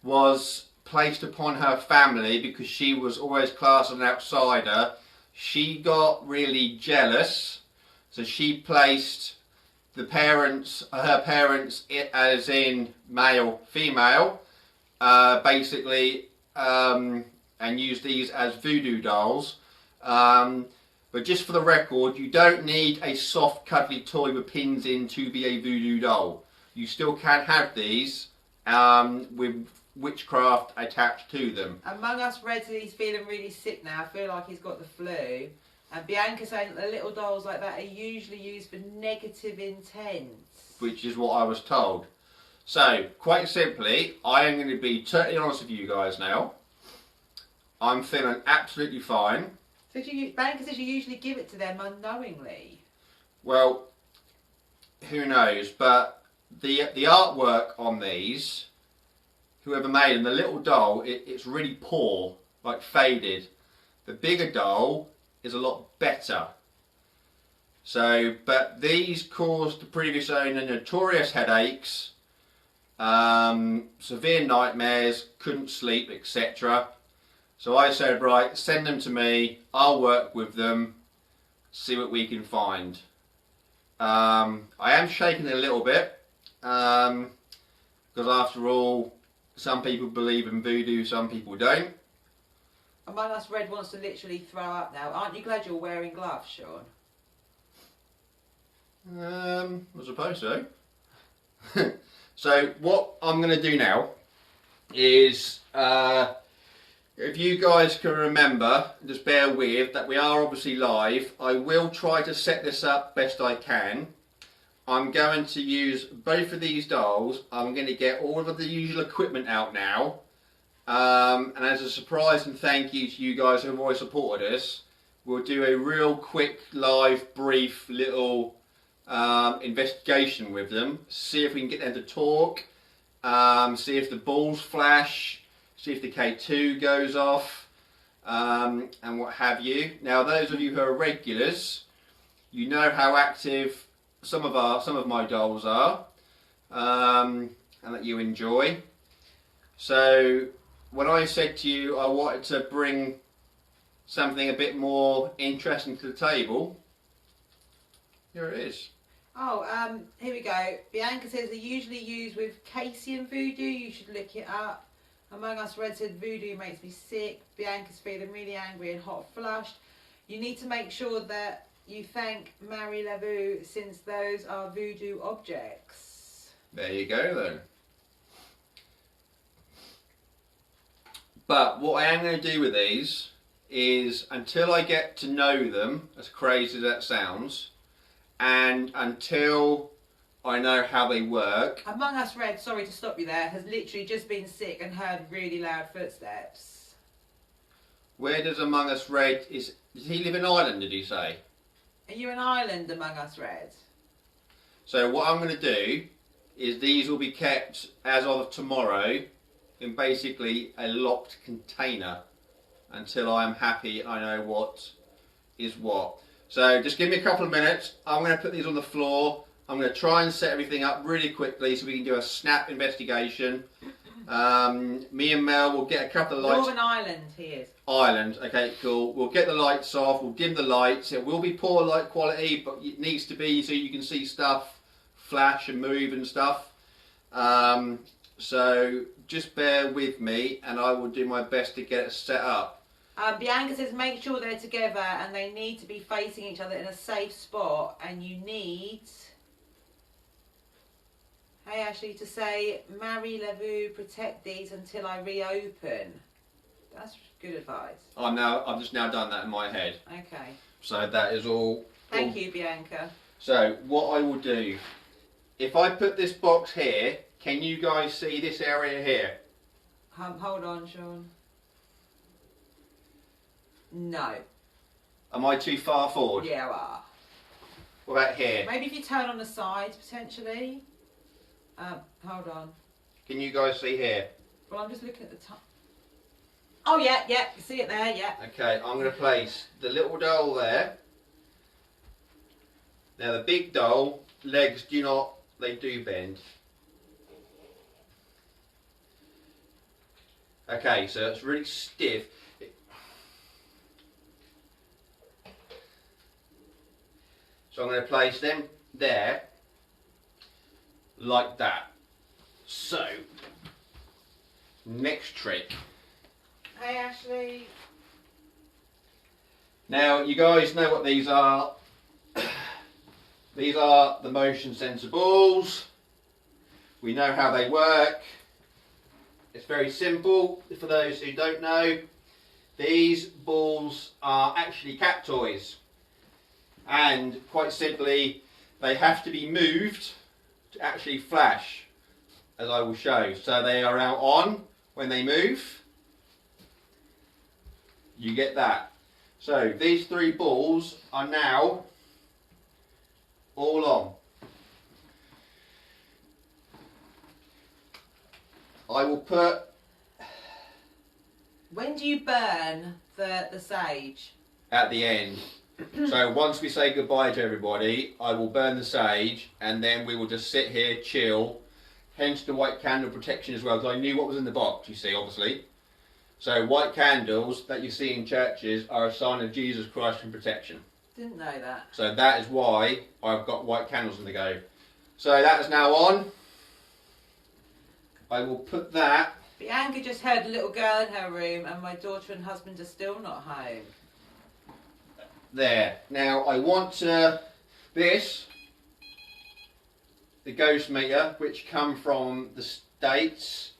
was placed upon her family because she was always classed as an outsider. She got really jealous, so she placed her parents as in male, female, basically, and used these as voodoo dolls. But just for the record, you don't need a soft cuddly toy with pins in to be a voodoo doll. You still can have these with witchcraft attached to them. Among Us Red said he's feeling really sick now. I feel like he's got the flu. And Bianca saying that the little dolls like that are usually used for negative intent. Which is what I was told. So, quite simply, I am going to be totally honest with you guys now. I'm feeling absolutely fine. So Bianca says you usually give it to them unknowingly. Well, who knows? But the artwork on these, whoever made them, the little doll, it's really poor, like faded. The bigger doll is a lot better. So, but these caused the previous owner notorious headaches, severe nightmares, couldn't sleep, etc. So I said, right, send them to me, I'll work with them, see what we can find. I am shaking a little bit, because after all, some people believe in voodoo, some people don't. Among Us Red wants to literally throw up now. Aren't you glad you're wearing gloves, Sean? I suppose so. So what I'm going to do now is, if you guys can remember, just bear with that we are obviously live. I will try to set this up best I can. I'm going to use both of these dolls. I'm going to get all of the usual equipment out now. And as a surprise and thank you to you guys who have always supported us, we'll do a real quick, live, brief little investigation with them. See if we can get them to talk. See if the balls flash. See if the K2 goes off. And what have you. Now, those of you who are regulars, you know how active some of my dolls are, and that you enjoy. So when I said to you I wanted to bring something a bit more interesting to the table, here it is. Oh, here we go. Bianca says they're usually used with Casian voodoo. You should look it up. Among Us Red said voodoo makes me sick. Bianca's feeling really angry and hot flushed. You need to make sure that you thank Marie Laveau, since those are voodoo objects. There you go then. But what I am going to do with these is, until I get to know them, as crazy as that sounds, and until I know how they work. Among Us Red, sorry to stop you there, has literally just been sick and heard really loud footsteps. Where does Among Us Red, does he live in Ireland, did you say? Are you in Ireland, Among Us Red? So what I'm going to do is these will be kept as of tomorrow in basically a locked container until I'm happy I know what is what. So just give me a couple of minutes. I'm going to put these on the floor. I'm going to try and set everything up really quickly so we can do a snap investigation. Me and Mel will get a couple of lights. Northern Ireland, he is. Ireland, okay, cool. We'll get the lights off, we'll dim the lights. It will be poor light quality, but it needs to be so you can see stuff flash and move and stuff. So just bear with me and I will do my best to get it set up. Bianca says make sure they're together and they need to be facing each other in a safe spot, and you need... Hey Ashley, to say, Marie Laveau, protect these until I reopen. That's good advice. I've just now done that in my head. Okay. So that is all. Thank you, Bianca. So what I will do, if I put this box here, can you guys see this area here? Hold on, Sean. No. Am I too far forward? Yeah, you are. What about here? Maybe if you turn on the side, potentially. Hold on. Can you guys see here? Well, I'm just looking at the top. Oh, yeah, you see it there, yeah. Okay, I'm going to place the little doll there. Now the big doll, legs they do bend. Okay, so it's really stiff. So I'm going to place them there, like that. So, next trick. Hey Ashley. Now you guys know what these are. These are the motion sensor balls. We know how they work. It's very simple for those who don't know. These balls are actually cat toys, and quite simply they have to be moved to actually flash, as I will show. So they are out on when they move. You get that. So these three balls are now all on. I will put... When do you burn the sage? At the end. So once we say goodbye to everybody, I will burn the sage and then we will just sit here, chill. Hence the white candle protection as well, because I knew what was in the box, you see, obviously. So white candles that you see in churches are a sign of Jesus Christ and protection. Didn't know that. So that is why I've got white candles in the go. So that is now on. I will put that. Bianca just heard a little girl in her room, and my daughter and husband are still not home. There. Now I want this, the ghost meter, which come from the States.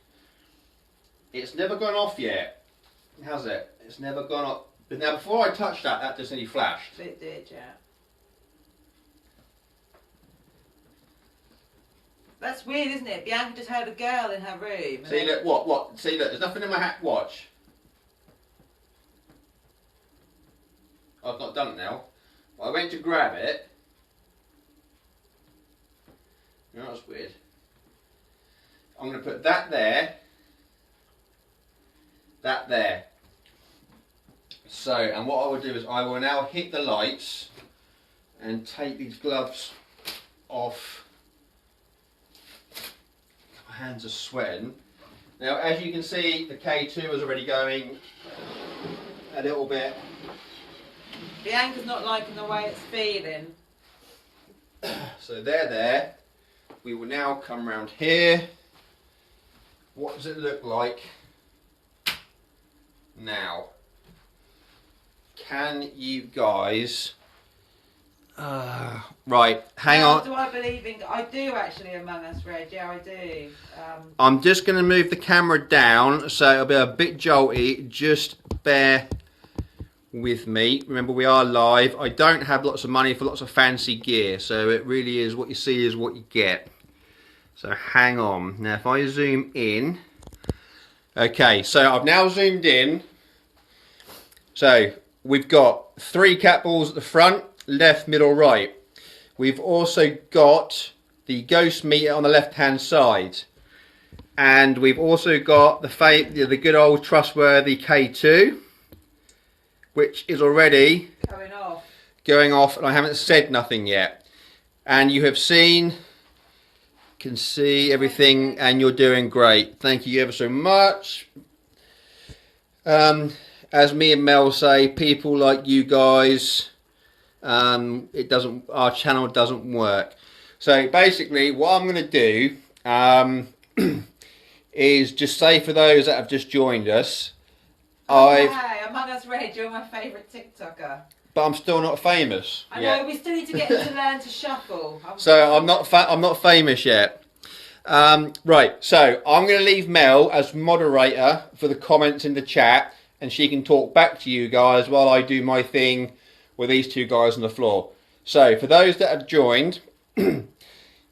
It's never gone off yet. Has it? It's never gone off. But now before I touch that, that just nearly flashed. It did, yeah. That's weird, isn't it? Bianca just heard a girl in her room. See, look, what? See, look, there's nothing in my hat. Watch. I've not done it now. I went to grab it. No, that's weird. I'm going to put that there. That there. So, and what I will do is I will now hit the lights and take these gloves off. My hands are sweating. Now, as you can see, the K2 is already going a little bit. Bianca's not liking the way it's feeling. So they're there. We will now come round here. What does it look like now? Can you guys... right, hang on. Do I believe in... I do actually, Among Us Red. Yeah, I do. I'm just going to move the camera down so it'll be a bit jolty. Just bear with me. Remember, we are live. I don't have lots of money for lots of fancy gear, so it really is what you see is what you get. So hang on. Now if I zoom in. Okay, so I've now zoomed in. So we've got 3 cat balls at the front, left, middle, right. We've also got the ghost meter on the left hand side. And we've also got the good old trustworthy K2, which is already going off, and I haven't said nothing yet. And you have seen, can see everything, and you're doing great. Thank you ever so much. As me and Mel say, people like you guys, our channel doesn't work. So basically, what I'm going to do is just say for those that have just joined us, Hey, Among Us Red, you're my favourite TikToker. But I'm still not famous. I know, we still need to get to learn to shuffle. So I'm not famous yet. Right, so I'm going to leave Mel as moderator for the comments in the chat, and she can talk back to you guys while I do my thing with these 2 guys on the floor. So for those that have joined,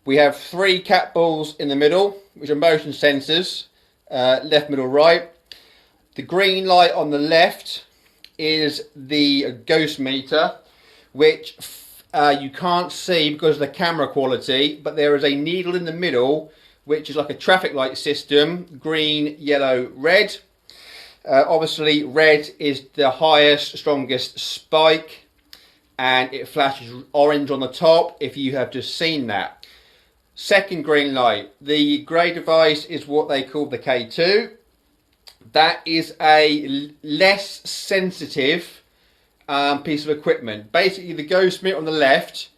we have 3 cat balls in the middle, which are motion sensors, left, middle, right. The green light on the left is the ghost meter, which you can't see because of the camera quality, but there is a needle in the middle, which is like a traffic light system, green, yellow, red. Obviously, red is the highest, strongest spike, and it flashes orange on the top if you have just seen that. Second green light, the grey device is what they call the K2. That is a less sensitive piece of equipment. Basically, the ghost meter on the left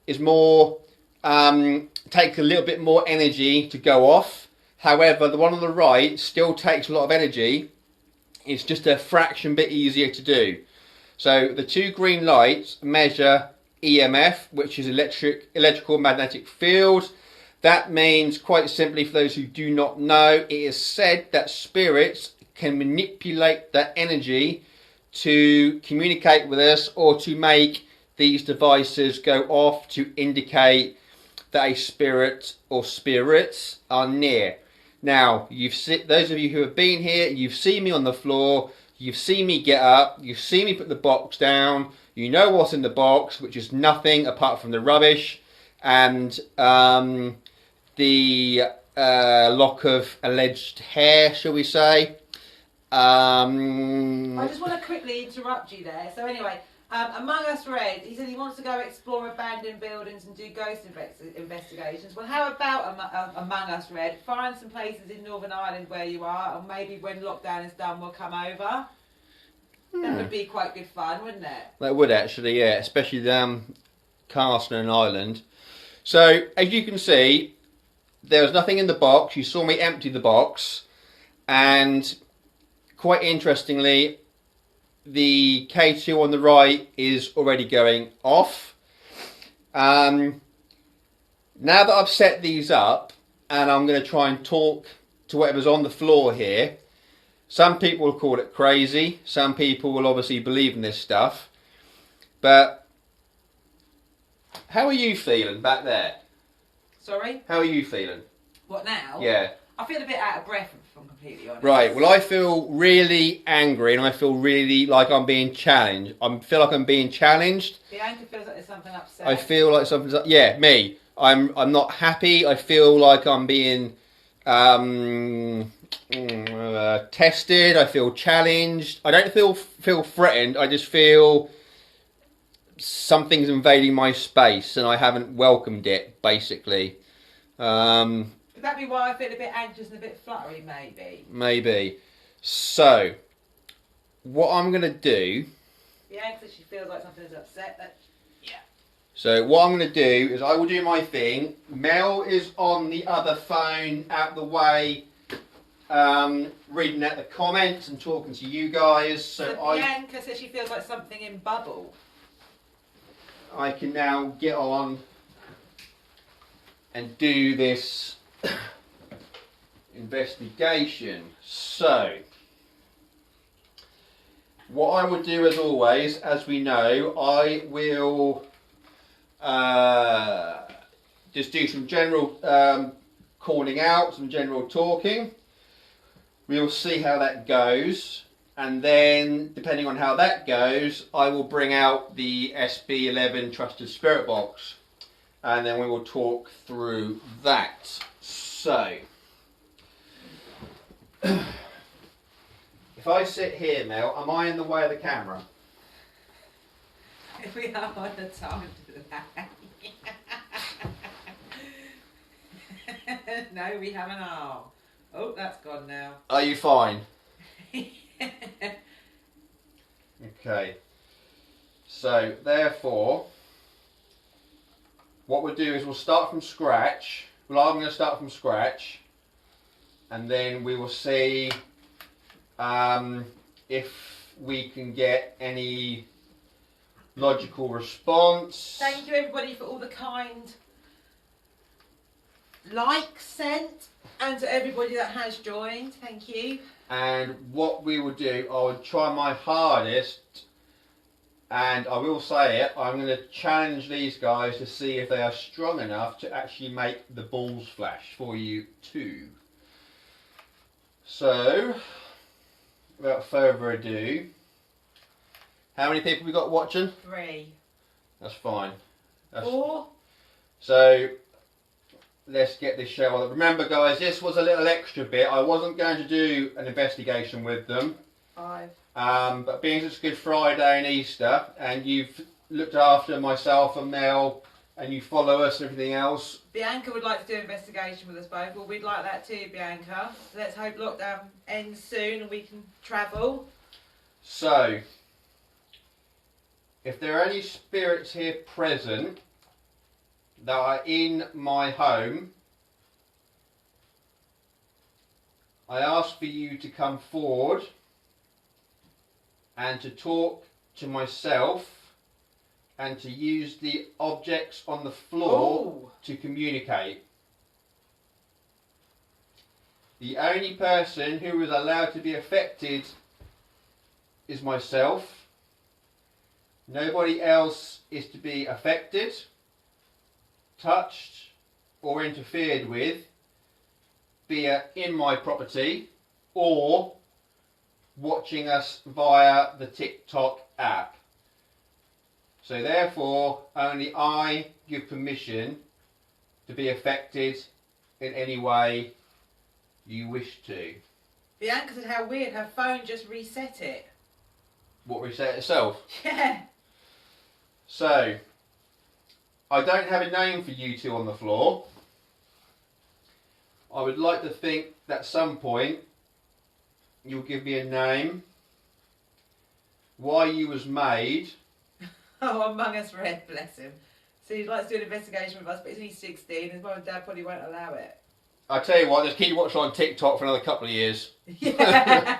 is more, takes a little bit more energy to go off. However, the one on the right still takes a lot of energy. It's just a fraction bit easier to do. So the 2 green lights measure EMF, which is electrical magnetic field. That means, quite simply, for those who do not know, it is said that spirits can manipulate that energy to communicate with us or to make these devices go off to indicate that a spirit or spirits are near. Now, those of you who have been here, you've seen me on the floor, you've seen me get up, you've seen me put the box down, you know what's in the box, which is nothing apart from the rubbish and the lock of alleged hair, shall we say. I just want to quickly interrupt you there. So anyway, Among Us Red, he said he wants to go explore abandoned buildings and do ghost investigations. Well, how about Among Us Red? Find some places in Northern Ireland where you are, and maybe when lockdown is done, we'll come over. That would be quite good fun, wouldn't it? That would actually, yeah, especially Castle and Ireland. So, as you can see, there was nothing in the box. You saw me empty the box, and quite interestingly, the K2 on the right is already going off. Now that I've set these up, and I'm going to try and talk to whatever's on the floor here, some people will call it crazy. Some people will obviously believe in this stuff. But how are you feeling back there? Sorry? How are you feeling? What now? Yeah. I feel a bit out of breath, if I'm completely honest. Right, well I feel really angry and I feel really like I'm being challenged. I feel like I'm being challenged. Bianca feels like there's something upset. I feel like something's... Yeah, me. I'm not happy. I feel like I'm being tested. I feel challenged. I don't feel threatened. I just feel something's invading my space and I haven't welcomed it, basically. Could that be why I feel a bit anxious and a bit fluttery, maybe? Maybe. So, what I'm going to do... Bianca, she feels like something's upset. So what I'm going to do is I will do my thing. Mel is on the other phone out the way, reading out the comments and talking to you guys. So Bianca says she feels like something in bubble. I can now get on and do this investigation. So what I would do, as always, as we know, I will just do some general calling out, some general talking. We'll see how that goes, and then depending on how that goes, I will bring out the SB11 Trusted Spirit Box, and then we will talk through that. So, if I sit here, Mel, am I in the way of the camera? We are on the time to that. No, we haven't. Oh, that's gone now. Are you fine? Okay. So, therefore, what we'll do is we'll start from scratch. Well, I'm going to start from scratch, and then we will see if we can get any logical response. Thank you everybody for all the kind likes sent, and to everybody that has joined, thank you. And what we will do, I will try my hardest, and I will say it, I'm going to challenge these guys to see if they are strong enough to actually make the balls flash for you too. So, without further ado, how many people we got watching? 3. That's fine. 4. So, let's get this show on. Remember guys, this was a little extra bit. I wasn't going to do an investigation with them. 5. But being it's Good Friday and Easter, and you've looked after myself and Mel, and you follow us and everything else. Bianca would like to do an investigation with us both. Well, we'd like that too, Bianca. So let's hope lockdown ends soon and we can travel. So, if there are any spirits here present that are in my home, I ask for you to come forward and to talk to myself and to use the objects on the floor to communicate. The only person who is allowed to be affected is myself. Nobody else is to be affected, touched or interfered with, be it in my property or watching us via the TikTok app. So therefore, only I give permission to be affected in any way you wish to. Bianca said how weird, her phone just reset it. What, reset itself? Yeah. So, I don't have a name for you two on the floor. I would like to think that at some point you'll give me a name, why you was made. Oh, Among Us Red, bless him. So he'd like to do an investigation with us, but he's only 16, his mum and dad probably won't allow it. I tell you what, just keep watching on TikTok for another couple of years. Yeah.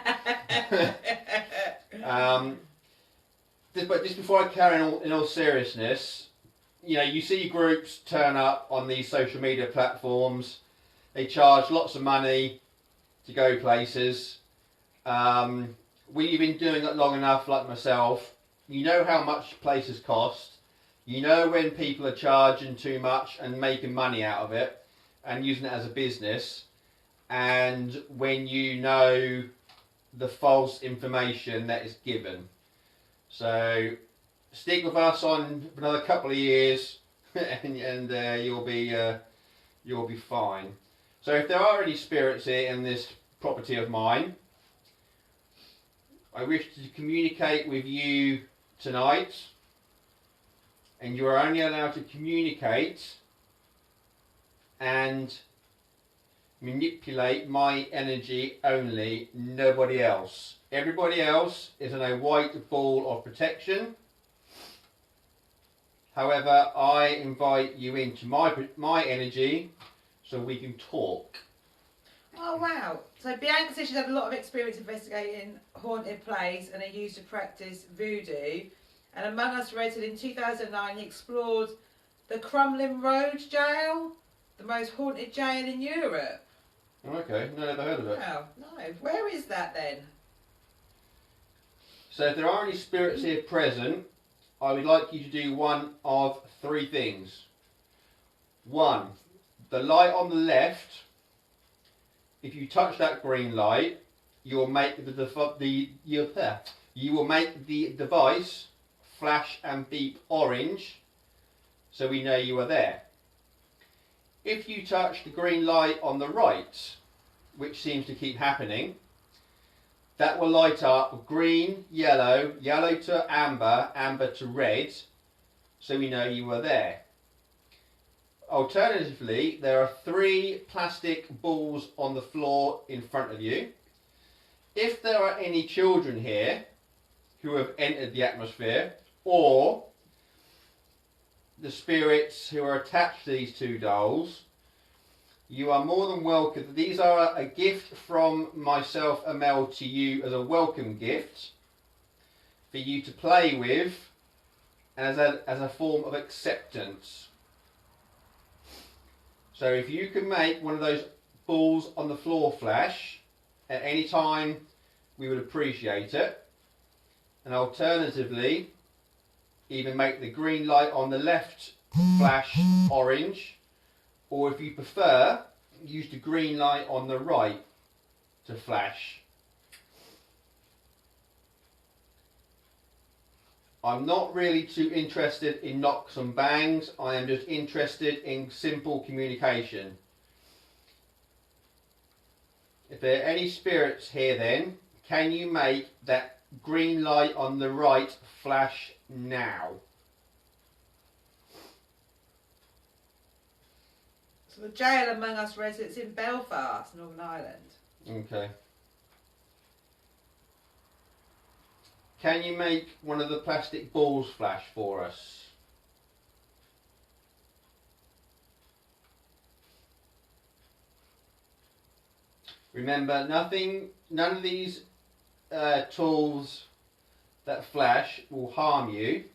But just before I carry on, in all seriousness, you know, you see groups turn up on these social media platforms. They charge lots of money to go places. We've been doing it long enough, like myself. You know how much places cost. You know when people are charging too much and making money out of it and using it as a business. And when you know the false information that is given. So stick with us on for another couple of years, and you'll be fine. So if there are any spirits here in this property of mine, I wish to communicate with you tonight, and you are only allowed to communicate and manipulate my energy only, nobody else. Everybody else is in a white ball of protection. However, I invite you into my energy so we can talk. Oh wow. So Bianca says she's had a lot of experience investigating haunted places and they used to practice voodoo. And Among Us read in 2009 he explored the Crumlin Road jail, the most haunted jail in Europe. Okay, no, never heard of it. Wow, no. Where is that then? So if there are any spirits here present, I would like you to do one of three things. One, the light on the left, if you touch that green light, you will make you will make the device flash and beep orange, so we know you are there. If you touch the green light on the right, which seems to keep happening, that will light up green, yellow, yellow to amber, amber to red, so we know you are there. Alternatively, there are 3 plastic balls on the floor in front of you. If there are any children here who have entered the atmosphere, or the spirits who are attached to these 2 dolls, you are more than welcome. These are a gift from myself, Amel, to you as a welcome gift for you to play with as a form of acceptance. So if you can make one of those balls on the floor flash at any time, we would appreciate it. And alternatively, even make the green light on the left flash orange, or if you prefer, use the green light on the right to flash. I'm not really too interested in knocks and bangs. I am just interested in simple communication. If there are any spirits here then, can you make that green light on the right flash now? So the jail Among Us residents in Belfast, Northern Ireland. Okay. Can you make one of the plastic balls flash for us? Remember, none of these tools that flash will harm you.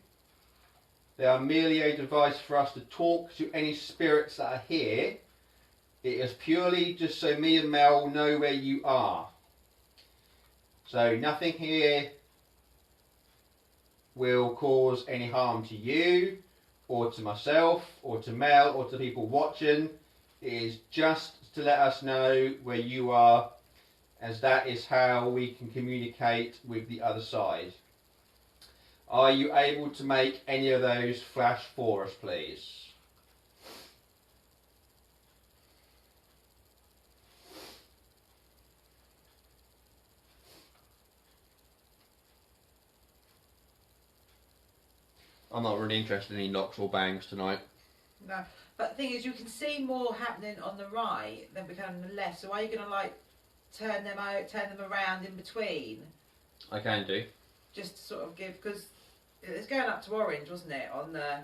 They are merely a device for us to talk to any spirits that are here. It is purely just so me and Mel know where you are. So nothing here will cause any harm to you, or to myself, or to Mel, or to people watching. It is just to let us know where you are, as that is how we can communicate with the other side. Are you able to make any of those flash for us, please? I'm not really interested in any knocks or bangs tonight. No, but the thing is, you can see more happening on the right than we can on the left. So are you going to like turn them around in between? I can do. Just to sort of give, because it's going up to orange, wasn't it? On the.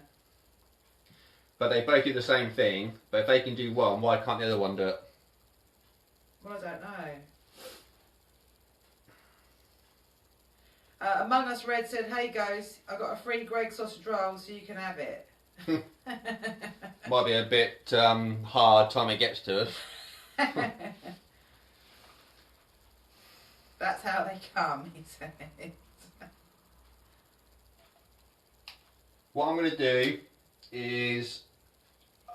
But they both do the same thing. But if they can do one, why can't the other one do it? Well, I don't know. Among Us Red said, "Hey guys, I got a free Greg sausage roll, so you can have it." Might be a bit hard time it gets to us. That's how they come, he said. What I'm going to do is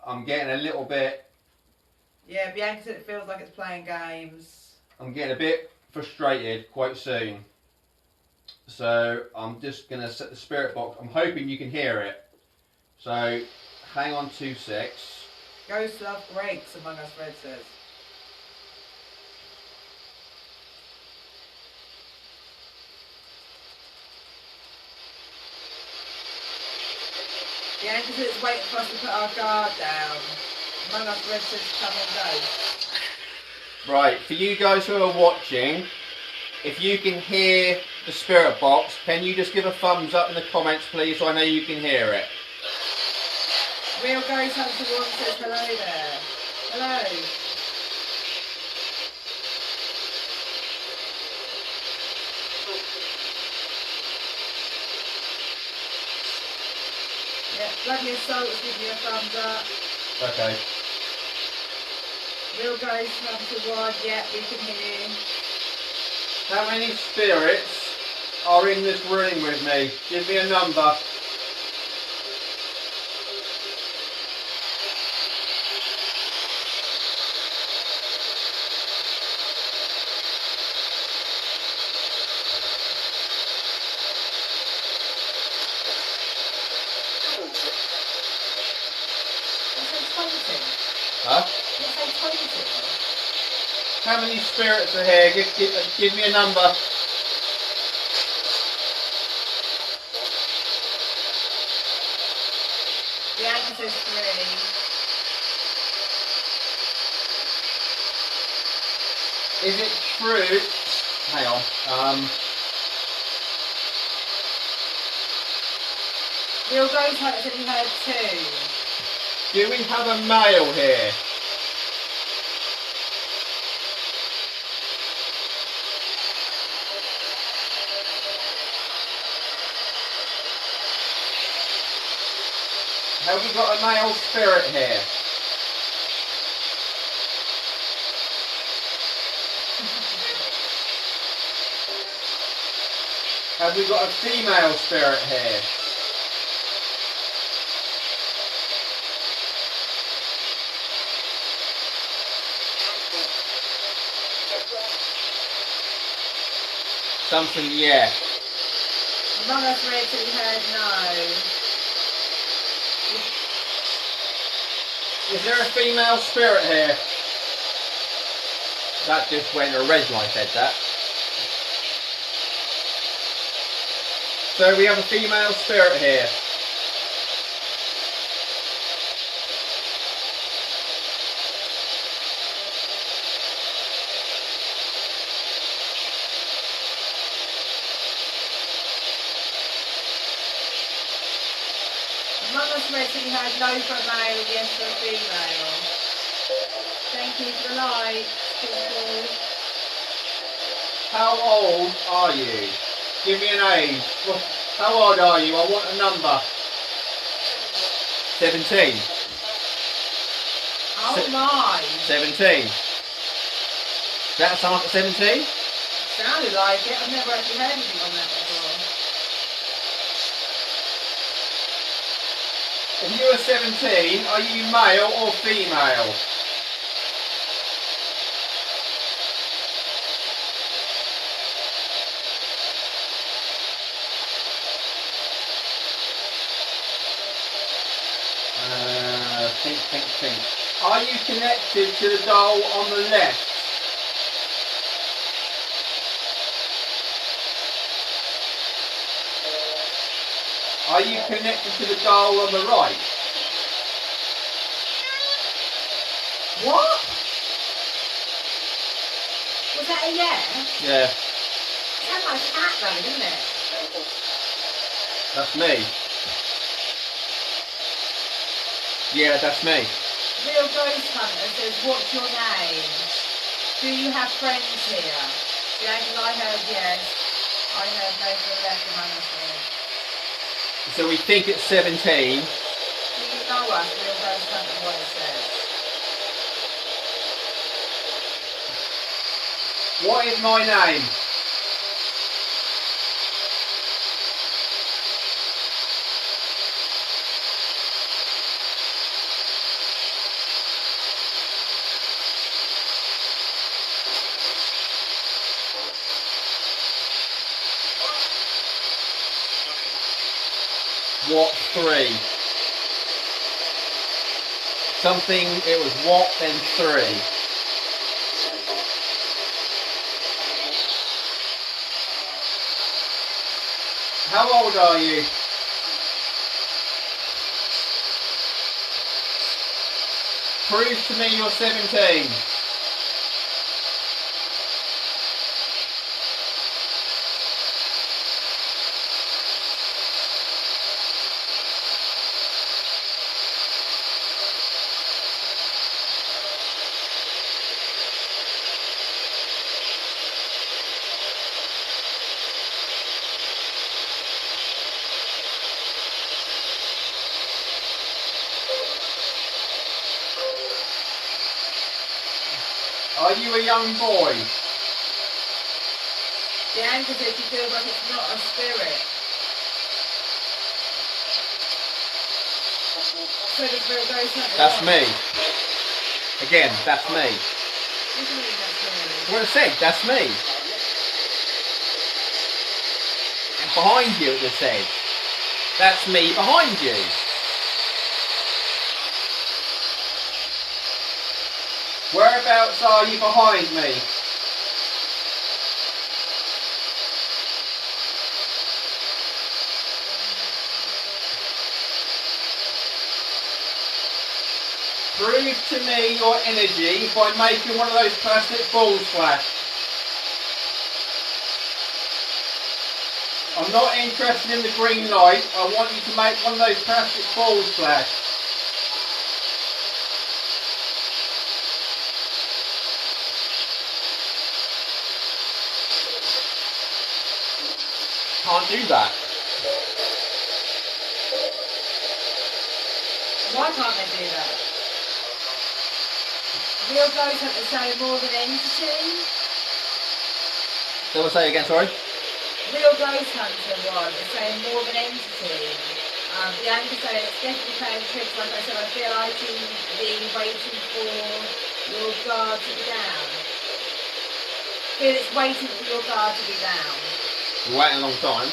I'm getting a little bit. Yeah, Bianca said it feels like it's playing games. I'm getting a bit frustrated quite soon. So I'm just going to set the spirit box. I'm hoping you can hear it. So hang on 2 secs. Ghost love Greg's, Among Us Red says. Bianca said it's waiting for us to put our guard down. Among Us Red says come and go. Right, for you guys who are watching, if you can hear the spirit box, can you just give a thumbs up in the comments please so I know you can hear it? Real Ghost Hunter 1 says hello there. Hello. Yeah, Bloody Assault's giving you a thumbs up. Okay. Real Ghost Hunter 1, yeah, we can hear. How many spirits are in this room with me? Give me a number. Huh? How many spirits are here? Give me a number. The answer is 3. Is it true? Hang on. Real Ghost Hunter said he heard 2. Do we have a male here? Have we got a male spirit here? Have we got a female spirit here? Something, yeah. Among Us Red said he heard no. Is there a female spirit here? That just went a red when I said that. So we have a female spirit here. Among Us Red said he heard no for a male and yes for a female. Thank you for the light, people. How old are you? Give me an age. How old are you? I want a number. 17. Oh my! 17. That sound like 17? Sounded like it. I've never actually heard anything on that before. If you are 17, are you male or female? Think. Are you connected to the doll on the left? Are you connected to the doll on the right? What? Was that a yeah? Yeah. It sounded like a cat running, didn't it? That's me. Yeah, that's me. Real Ghost Hunter says, what's your name? Do you have friends here? Yeah, because I heard yes. I heard no to the left and I was here. So we think it's 17. Do you know us? We'll go something what it says. What is my name? What 3? Something, it was what, then 3. How old are you? Prove to me you're 17. Are you a young boy? The anchor says you feel like it's not a spirit. So the spirit goes something That's wrong. me. Again, that's me. What do you mean that's me? What I said, that's me. And behind you it just said, that's me behind you. Whereabouts are you behind me? Prove to me your energy by making one of those plastic balls flash. I'm not interested in the green light. I want you to make one of those plastic balls flash. Can't do that. Why can't they do that? Real ghost hunters say more than entity. So we'll say again, sorry? Real ghost hunter one is saying more than entity. The anchor saying it's definitely playing tricks. Like I said, I feel like being waiting for your guard to be down. Feel it's waiting for your guard to be down. We're waiting a long time.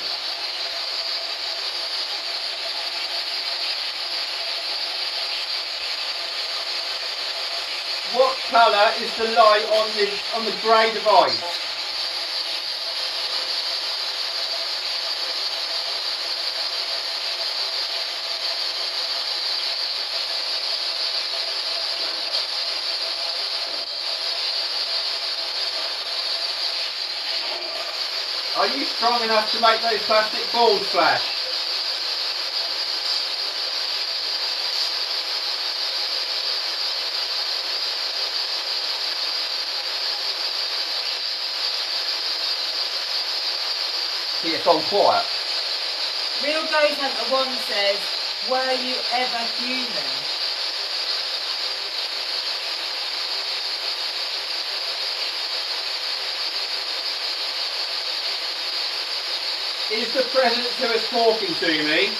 What colour is the light on the grey device? Are you strong enough to make those plastic balls flash? See, it's gone quiet. Real ghost hunter one says, were you ever human? Is the presence who is talking to me?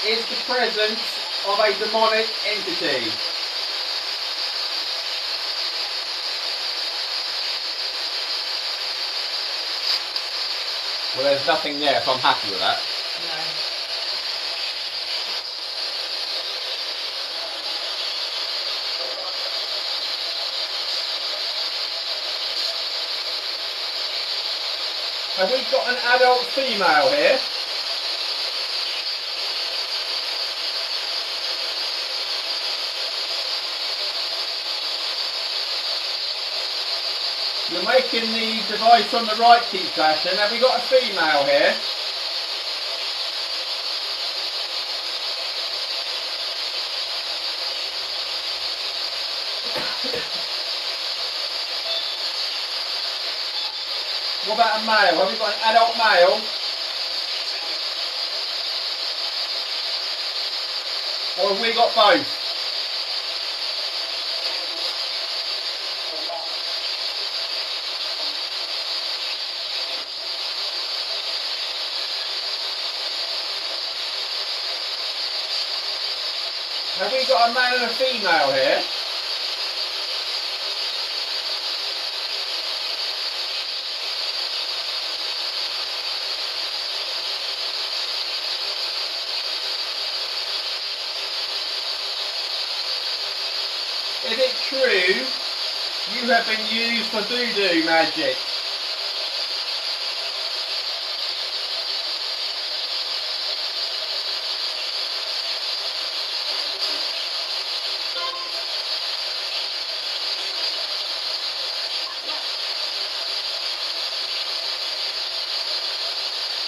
Is the presence of a demonic entity? Well, there's nothing there, so I'm happy with that. No. Have we got an adult female here? You're making the device on the right keep flashing. Have we got a female here? What about a male? Have we got an adult male? Or have we got both? Have we got a male and a female here? Is it true you have been used for voodoo magic?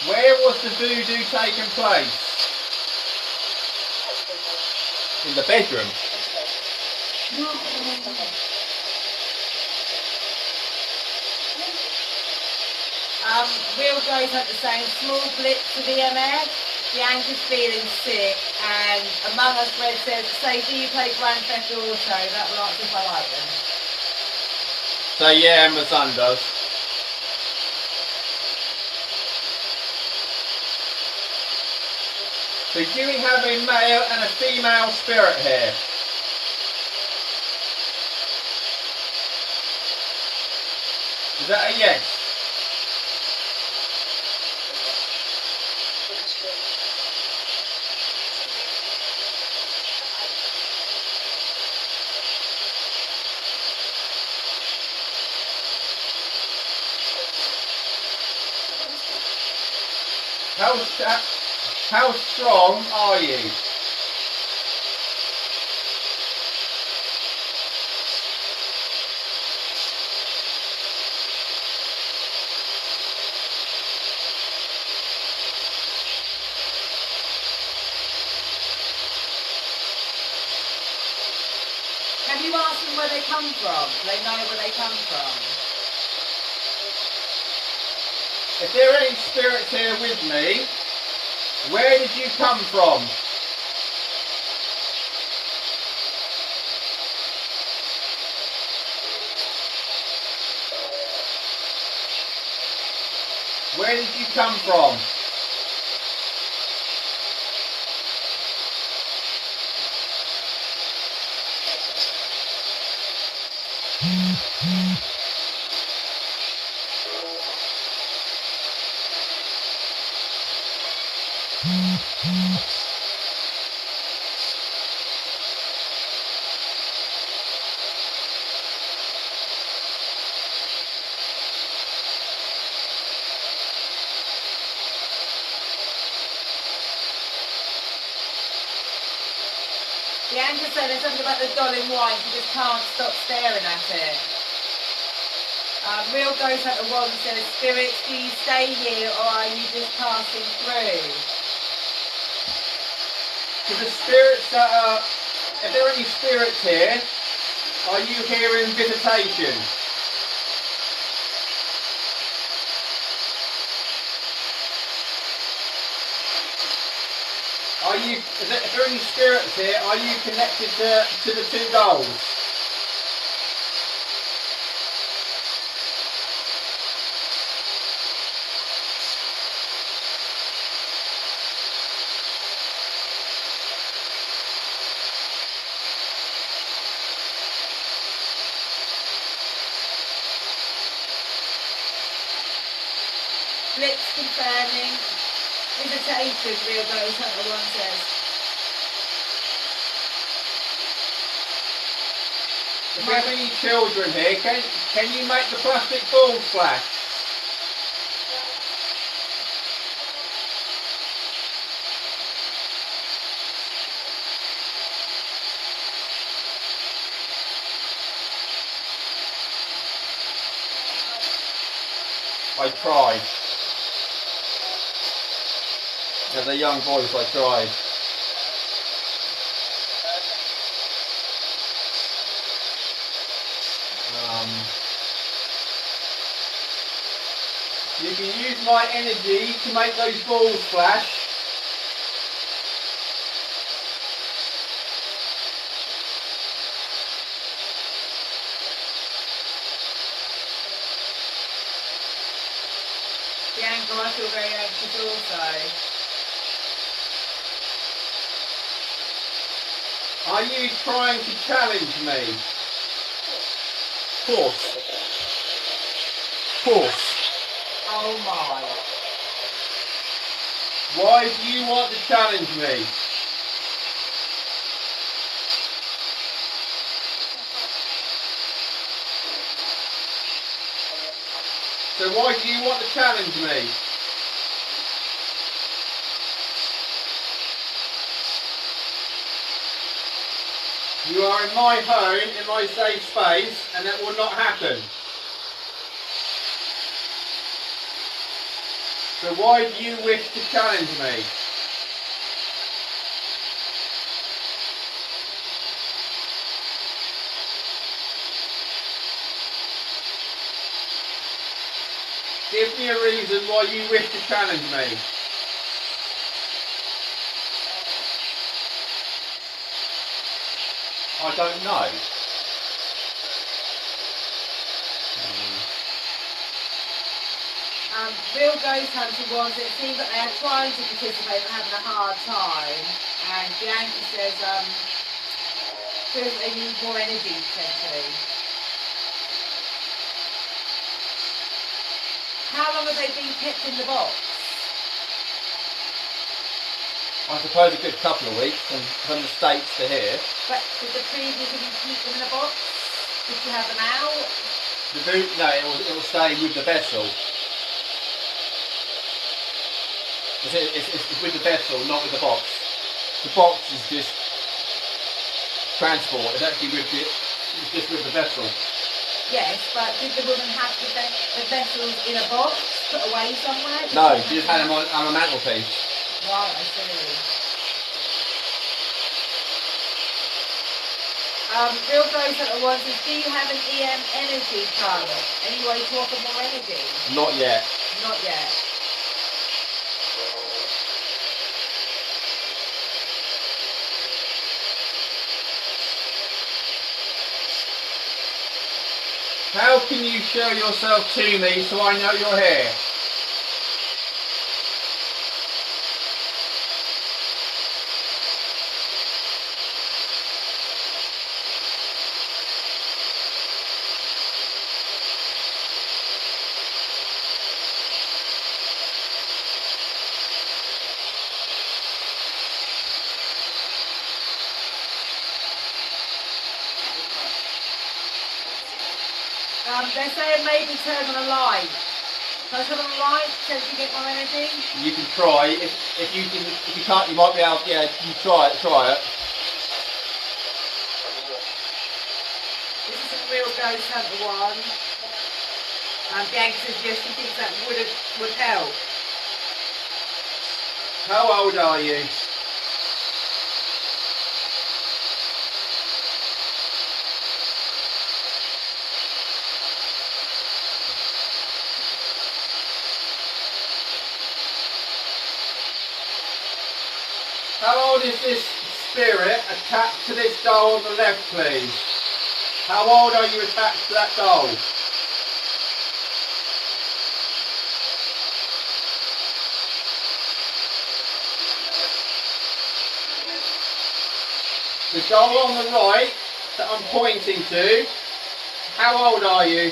Where was the voodoo taking place? In the bedroom. Real goes had the same small blips of EMF. Bianca's feeling sick, and Among Us Red says, say, do you play Grand Theft Auto? That will answer if I like them. So yeah, my son does. So do we have a male and a female spirit here? Is that a yes? How strong are you? Have you asked them where they come from? They know where they come from. If there are any spirits here with me, where did you come from? Where did you come from? Bianca said there's something about the doll in white, you just can't stop staring at it. Real Ghost at the Wand says, spirits, do you stay here or are you just passing through? So the spirits that are, if there are any spirits here, are you hearing visitation? Are you, if there are any spirits here, are you connected to the two dolls? Blips confirming. Visitation, Real Ghost at the Wand says. If we have any children here, can you make the plastic balls flash? I tried. As a young voice, I tried. You can use my energy to make those balls flash. Bianca, I feel very anxious also. Are you trying to challenge me? Of course. Of course. Oh my. Why do you want to challenge me? So why do you want to challenge me? You are in my home, in my safe space, and that will not happen. So why do you wish to challenge me? Give me a reason why you wish to challenge me. I don't know. Real ghost hunting ones, it seems that they are trying to participate but having a hard time. And Bianca says, feels they need more energy potentially. How long have they been kept in the box? I suppose a good couple of weeks from the States to here. But did the previous, did you keep them in a box? Did you have them out? No, it will stay with the vessel. It's with the vessel, not with the box. The box is just transport. It's actually it's just with the vessel. Yes, but did the woman have the vessels in a box, put away somewhere? No, she just had them on a mantelpiece. Right, I see. Real Ghost Hunter one says, do you have an EM energy tongue? Any way to offer more energy? Not yet. Not yet. How can you show yourself to me so I know you're here? They're saying maybe turn on a light. Can I turn on a light so you get more energy? You can try. If you can't, you might be able. Yeah, you try it. Try it. This is a Real Ghost Hunter one. And Bianca says yes, she thinks that would help. How old are you? How old is this spirit attached to this doll on the left, please? How old are you attached to that doll? The doll on the right that I'm pointing to, how old are you?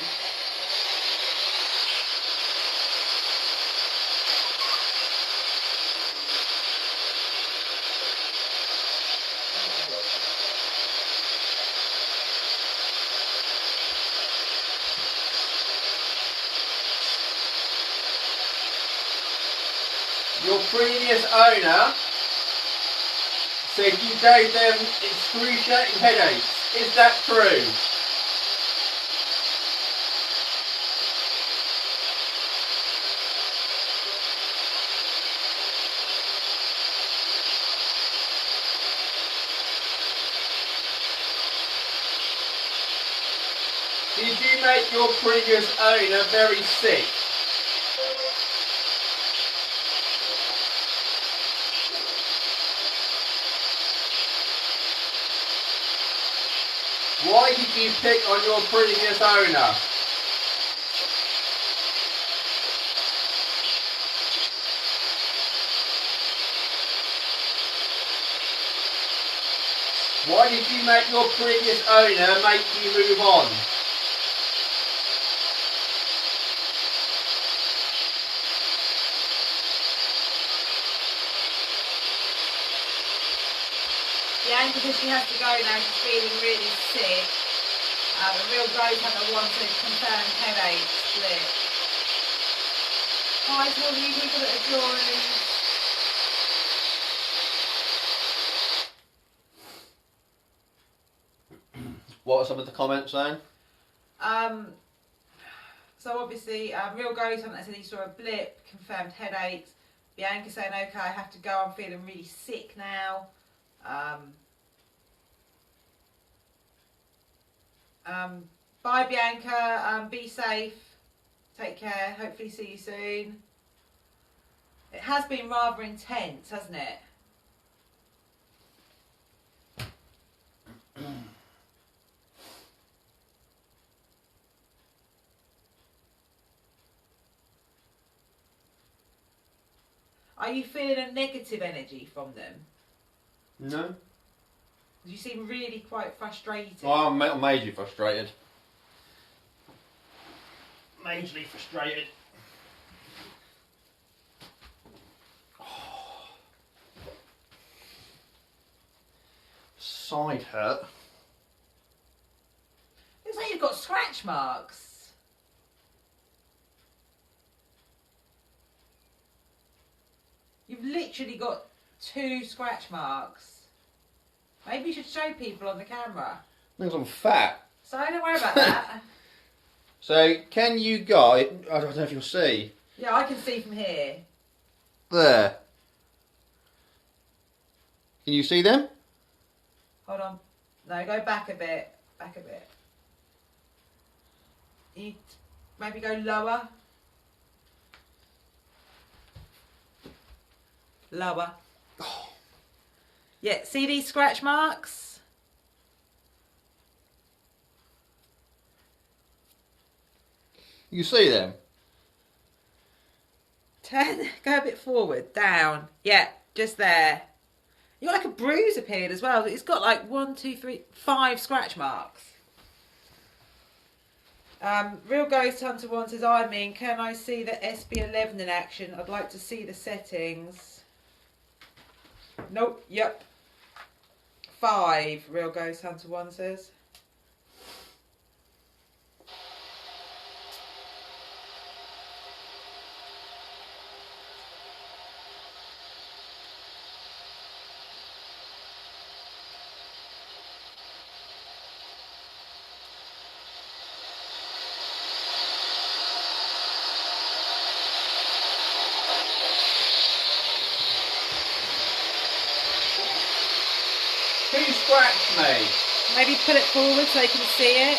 Your previous owner said you gave them excruciating headaches. Is that true? Did you make your previous owner very sick? Why did you pick on your previous owner? Why did you make your previous owner make you move on? Yeah, because she has to go now, she's feeling really sick. A real ghost hunter wants a confirmed headache split. Hi to all you people that are joining. What are some of the comments saying? So obviously, real ghost hunter said he saw a blip, confirmed headaches. Bianca saying, okay, I have to go, I'm feeling really sick now. Bye Bianca, be safe, take care, hopefully see you soon. It has been rather intense, hasn't it? Are you feeling a negative energy from them? No. You seem really quite frustrated. Oh, I'm majorly frustrated. Majorly frustrated. Side hurt. Looks like you've got scratch marks. You've literally got 2 scratch marks. Maybe you should show people on the camera. Because I'm fat. So don't worry about that. So, can you guys... I don't know if you'll see. Yeah, I can see from here. There. Can you see them? Hold on. No, go back a bit. Back a bit. You maybe go lower. Lower. Oh. Yeah, see these scratch marks? You see them? Go a bit forward, down. Yeah, just there. You got like a bruise appeared as well. It's got like 1, 2, 3, 5 scratch marks. Real Ghost Hunter 1 says, I mean, can I see the SB11 in action? I'd like to see the settings. Nope, yep. 5, Real Ghost Hunter 1 says. Who scratched me? Maybe put it forward so they can see it.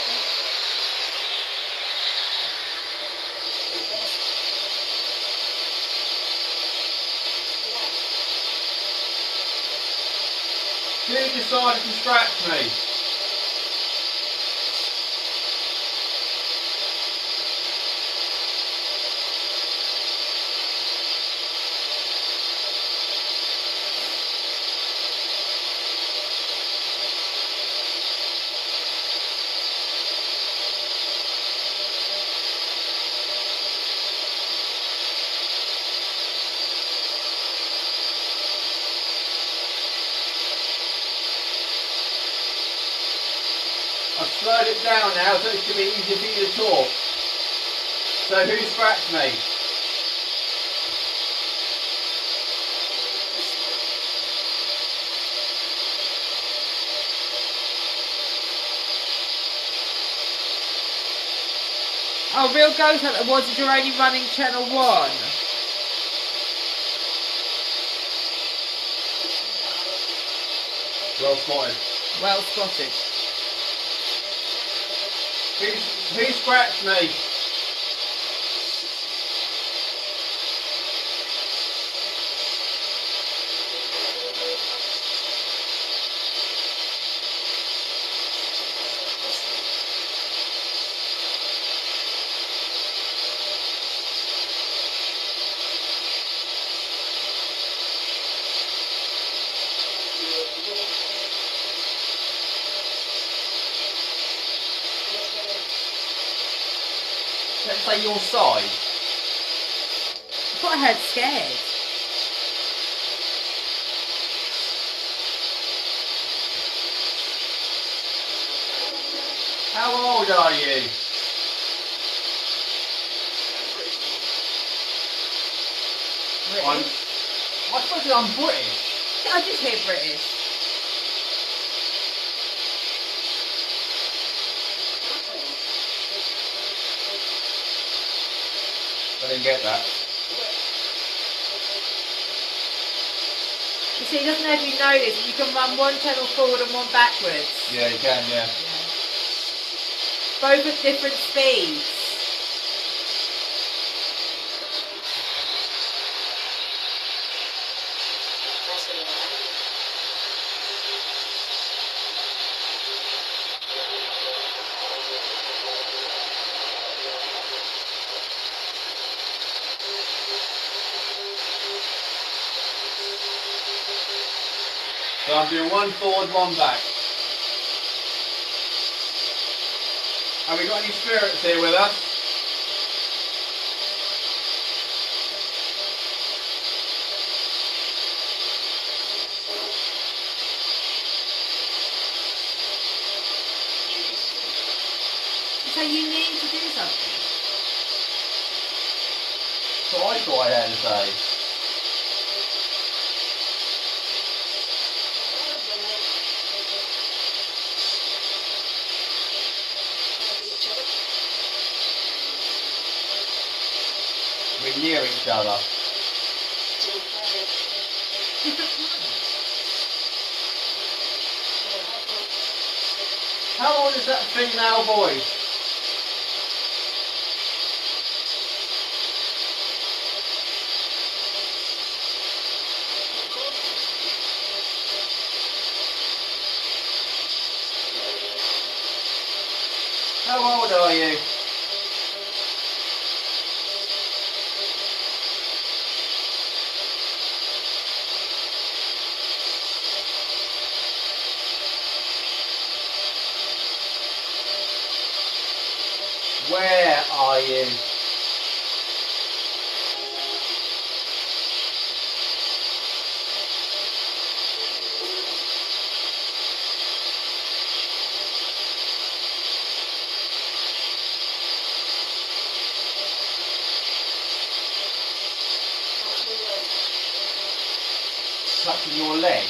Who decided to scratch me? I've slowed it down now so it can be easier for you to talk. So who scratched me? Oh, Real Ghost Hunter 1 says you're only running channel 1. Well spotted. Well spotted. Who scratched me? say your side? I thought I heard scared. How old are you? British. I suppose I'm British. I just hear British. I didn't get that. You see, he doesn't know if you noticed, you can run one channel forward and one backwards. Yeah, you can, yeah. Both at different speeds. So I'm doing one forward, one back. Have we got any spirits here with us? So you need to do something. So I thought I had to say. We're near each other. Different planets. How old is that female voice? How old are you? Where are you? Touching your leg.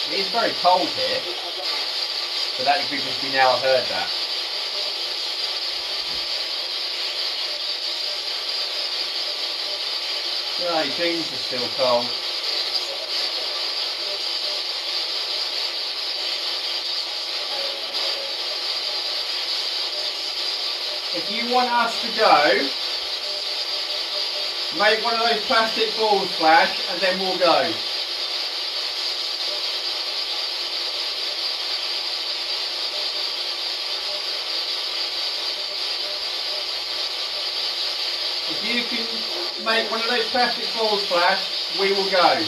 It is very cold here, but that is because we now have heard that. No, your jeans are still cold. If you want us to go, make one of those plastic balls flash and then we'll go. If you can make one of those plastic balls flash, we will go.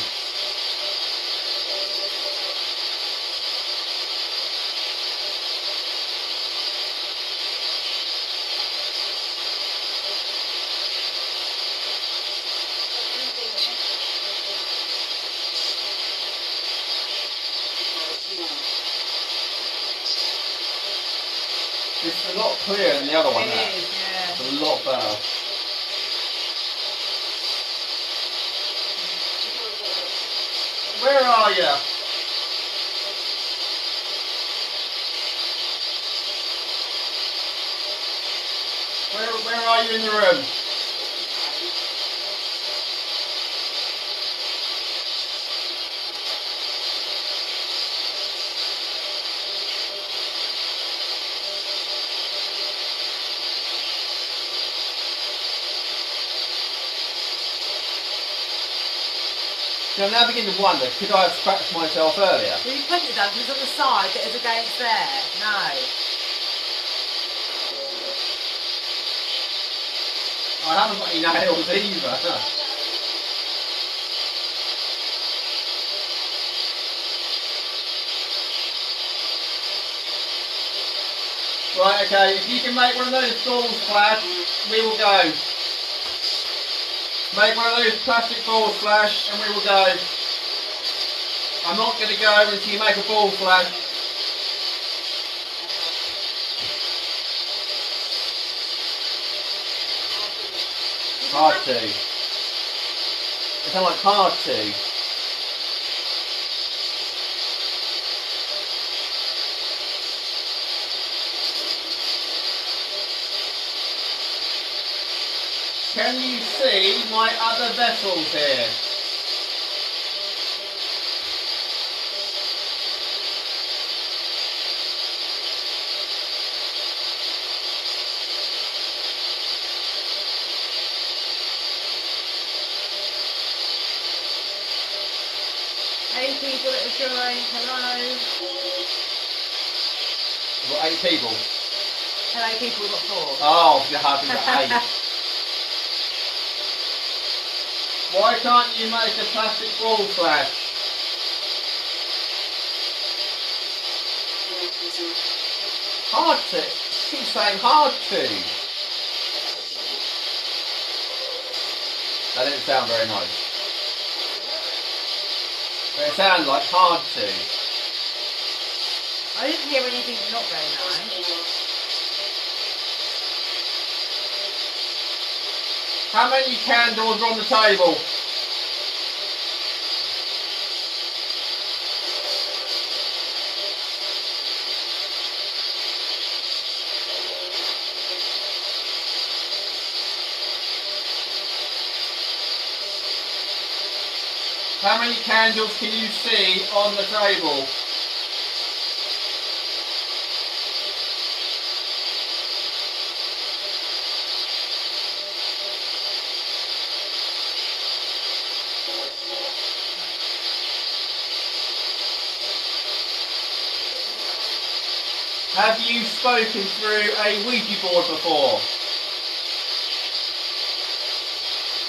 It's a lot clearer than the other one. It is, yeah. It's a lot better. Where are you? Where are you in the room? So I'm now beginning to wonder, could I have scratched myself earlier? Well, you couldn't have done because it's on the side that is against there. No. I haven't got any nails either. Right, okay, if you can make one of those balls flash, we will go. Make one of those plastic balls flash and we will go. I'm not going to go until you make a ball flash. Hard to. It sounds like hard to. Can you see my other vessels here? Hey people that have joined, hello. We've got 8 people. Hello people, we've got 4. Oh, you're happy with 8. Why can't you make a plastic ball flash? Hard to. She's saying hard to. That didn't sound very nice. But it sounds like hard to. I didn't hear anything not very nice. How many candles are on the table? How many candles can you see on the table? Have you spoken through a Ouija board before?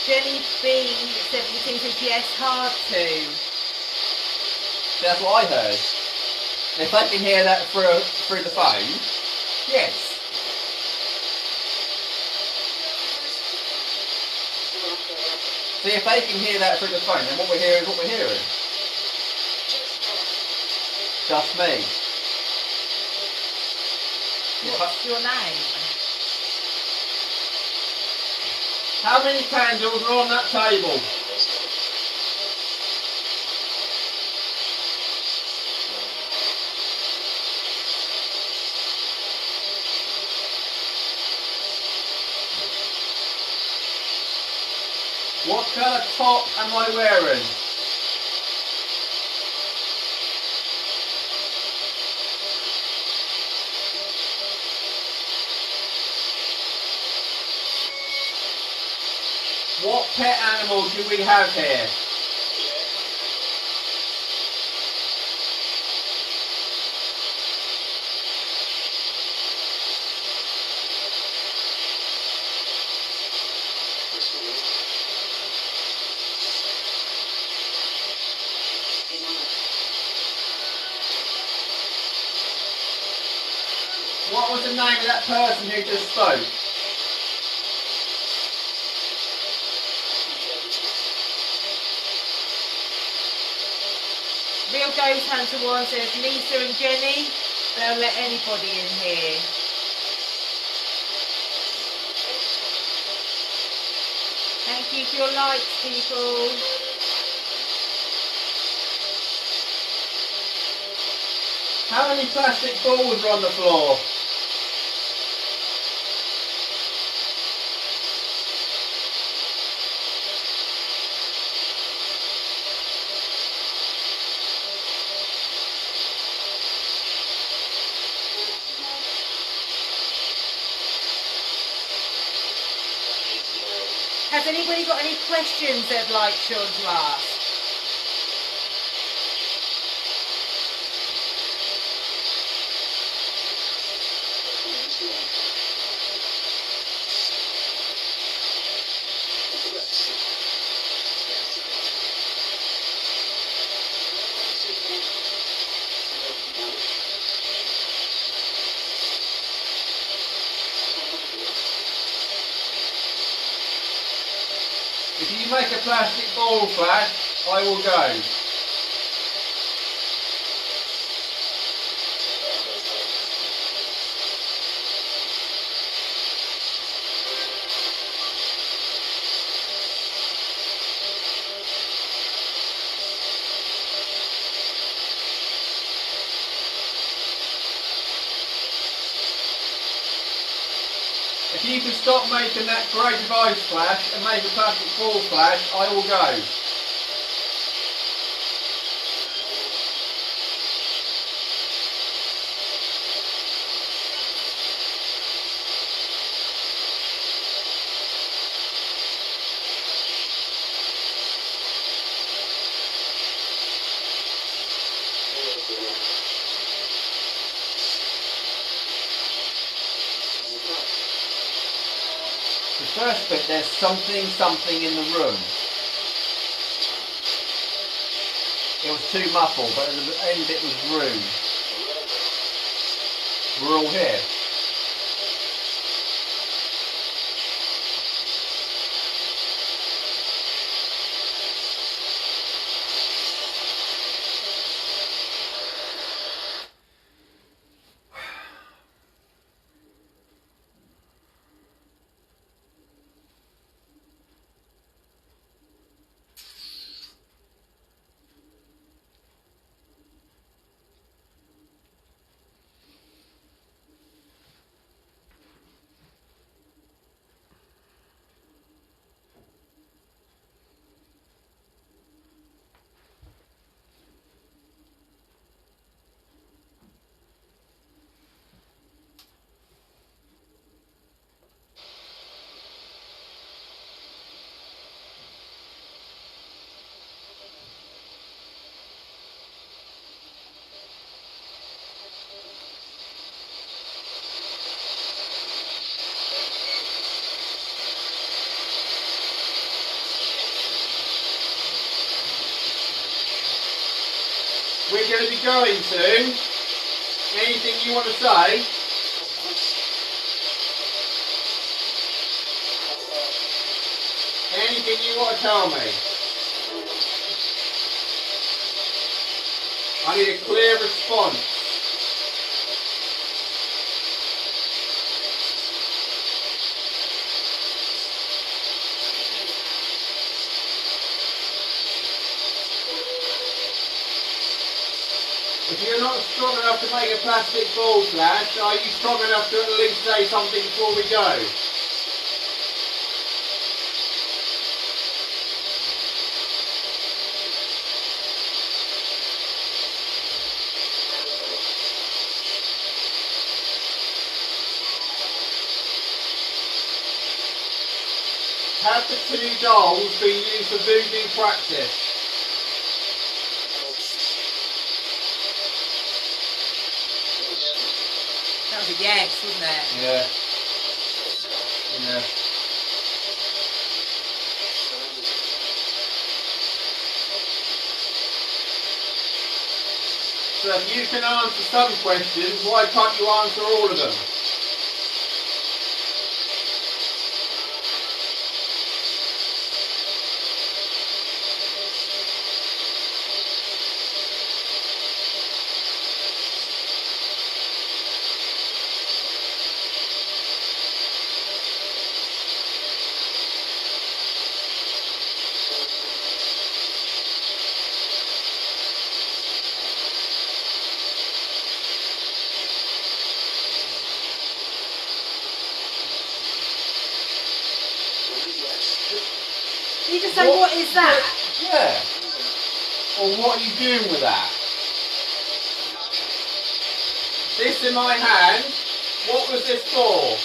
Jenny B72 says yes, hard to. That's what I heard. If they can hear that through the phone, yes. See, if they can hear that through the phone, then what we're hearing is what we're hearing. Just me. What's your name? How many candles are on that table? What colour top am I wearing? What pet animal do we have here? What was the name of that person who just spoke? Real Ghost Hunter One says Lisa and Jenny, they'll let anybody in here. Thank you for your likes, people. How many plastic balls are on the floor? Has anybody got any questions they'd like Sean to ask? you make a plastic ball flash, I will go. If you can stop making that creative ice flash and make a plastic ball flash, I will go. The first bit, there's something in the room. It was too muffled, but the end bit was rude. We're all here. We're going to be going soon. Anything you want to say? Anything you want to tell me? I need a clear response. If you're not strong enough to make a plastic ball flash, are you strong enough to at least say something before we go? Have the two dolls been used for voodoo practice? That was a yes, wasn't it? Yeah. Yeah. So if you can answer some questions, why can't you answer all of them? You just say, what is that? Yeah. Or what are you doing with that? This in my hand, what was this for?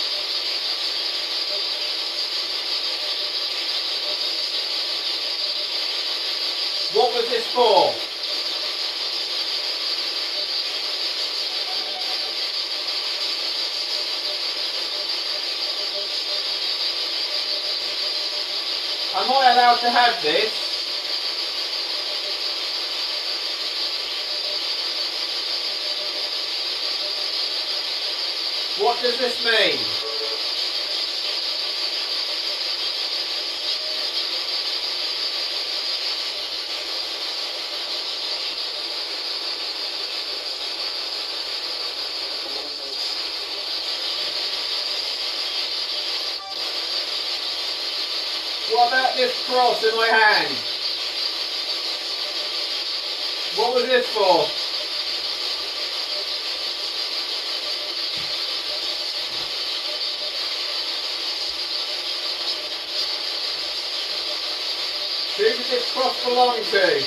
What was this for? Am I allowed to have this? What does this mean? What about this cross in my hand? What was this for? Who did this cross belong to?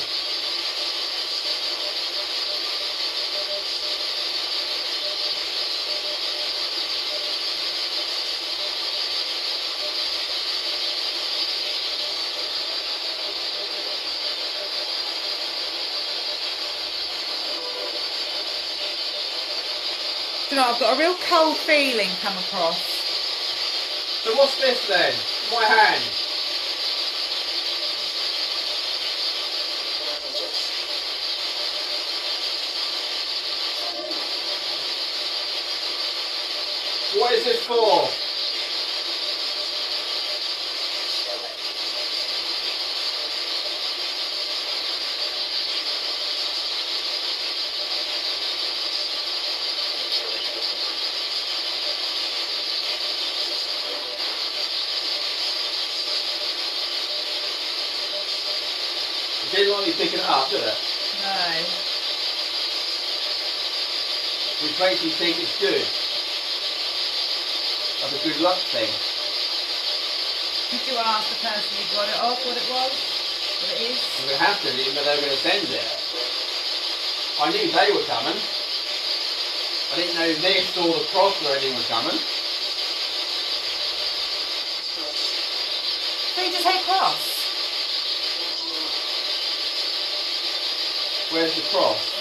Do you know, I've got a real cold feeling come across. So what's this then? My hand. What is this for? It didn't like me picking it up, did it? No. Which makes me think it's good. That's a good luck thing. Did you ask the person who got it off what it was? What it is? I'm going to have to, even though they were going to send it. I knew they were coming. I didn't know this or the cross or anything was coming. So you just say cross? Where's the cross?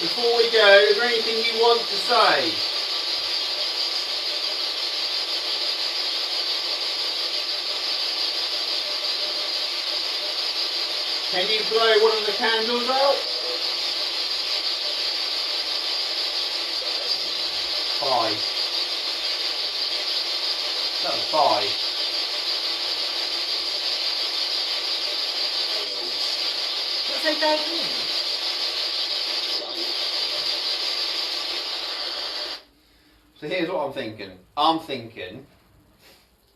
Before we go, is there anything you want to say? Can you blow one of the candles out? 5. That was 5. What's they don't mean? So here's what I'm thinking. I'm thinking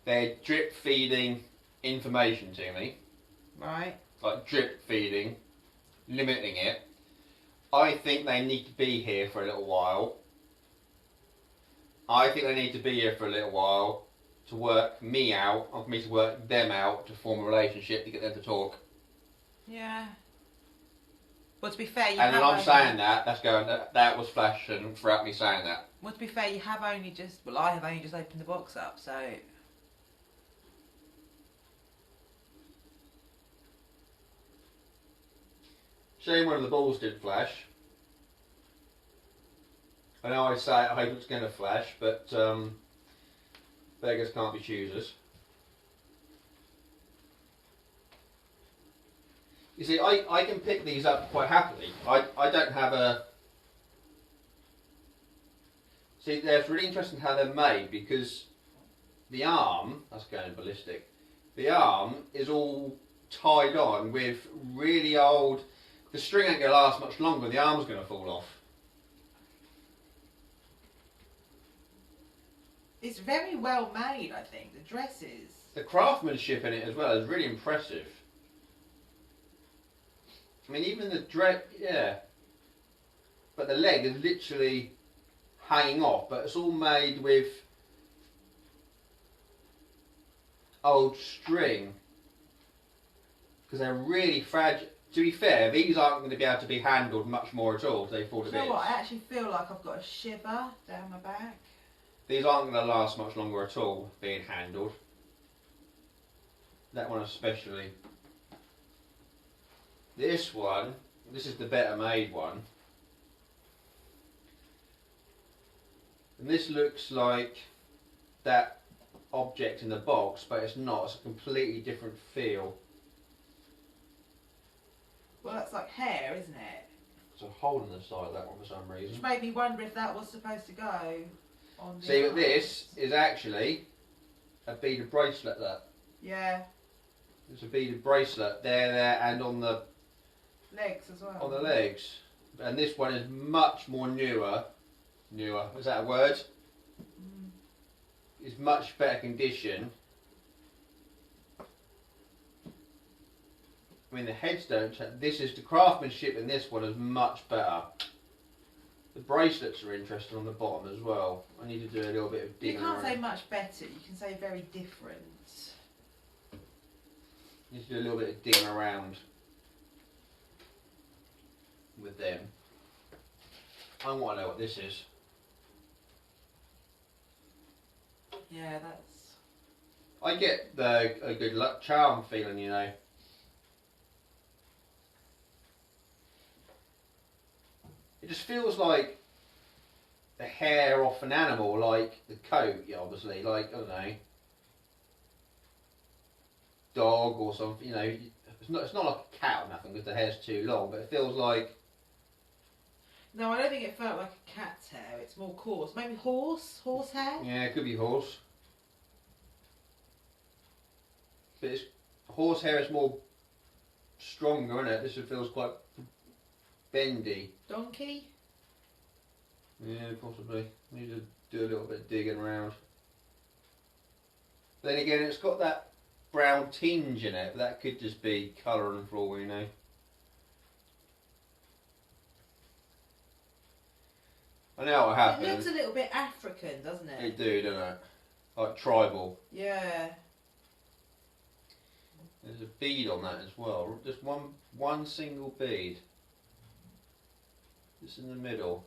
they're drip feeding information to me. Right. Like drip feeding, limiting it. I think they need to be here for a little while. I think they need to be here for a little while to work me out, or for me to work them out, to form a relationship, to get them to talk. Yeah. Well, to be fair, you And have when I'm only, saying that, that's going, that was flashing throughout me saying that. well, to be fair, you have only just, well, I have only just opened the box up, so. Shame one of the balls did flash. I know I say I hope it's going to flash, but beggars can't be choosers. You see, I can pick these up quite happily. I don't have a... See, it's really interesting how they're made, because the arm, that's going ballistic, the arm is all tied on with really old... The string ain't going to last much longer, the arm's going to fall off. It's very well made, I think. The dresses. The craftsmanship in it as well is really impressive. I mean, even the dress, yeah. But the leg is literally hanging off, but it's all made with old string. Because they're really fragile. To be fair, these aren't going to be able to be handled much more at all if they fall to Do you bits. know what? I actually feel like I've got a shiver down my back. These aren't going to last much longer at all being handled. That one especially. This one, this is the better made one. And this looks like that object in the box, but it's not. It's a completely different feel. Well, that's like hair, isn't it? There's a hole in the side of that one for some reason. Which made me wonder if that was supposed to go. on the See, but arms. this is actually a beaded bracelet. That. Yeah. There's a beaded bracelet there, and on the Legs as well. on the legs. And this one is much more newer. Is that a word? Mm. It's much better condition. I mean, the heads don't. This is the craftsmanship in this one is much better. The bracelets are interesting on the bottom as well. I need to do a little bit of digging. You can't around. say much better. You can say very different. Need to do a little bit of digging around with them. I want to know what this is. Yeah, that's. I get a good luck charm feeling, you know. It just feels like the hair off an animal, like the coat, yeah, obviously, like, I don't know, dog or something, you know. It's not like a cat or nothing because the hair's too long, but it feels like... No, I don't think it felt like a cat's hair. It's more coarse. Maybe horse hair? Yeah, it could be horse. But horse hair is more stronger, isn't it? This one feels quite bendy. Donkey? Yeah, possibly. Need to do a little bit of digging around. Then again, it's got that brown tinge in it, but that could just be colouring for all we know. I know what happened. It looks a little bit African, doesn't it? It do, don't it? Like tribal. Yeah. There's a bead on that as well. Just one single bead. Just in the middle.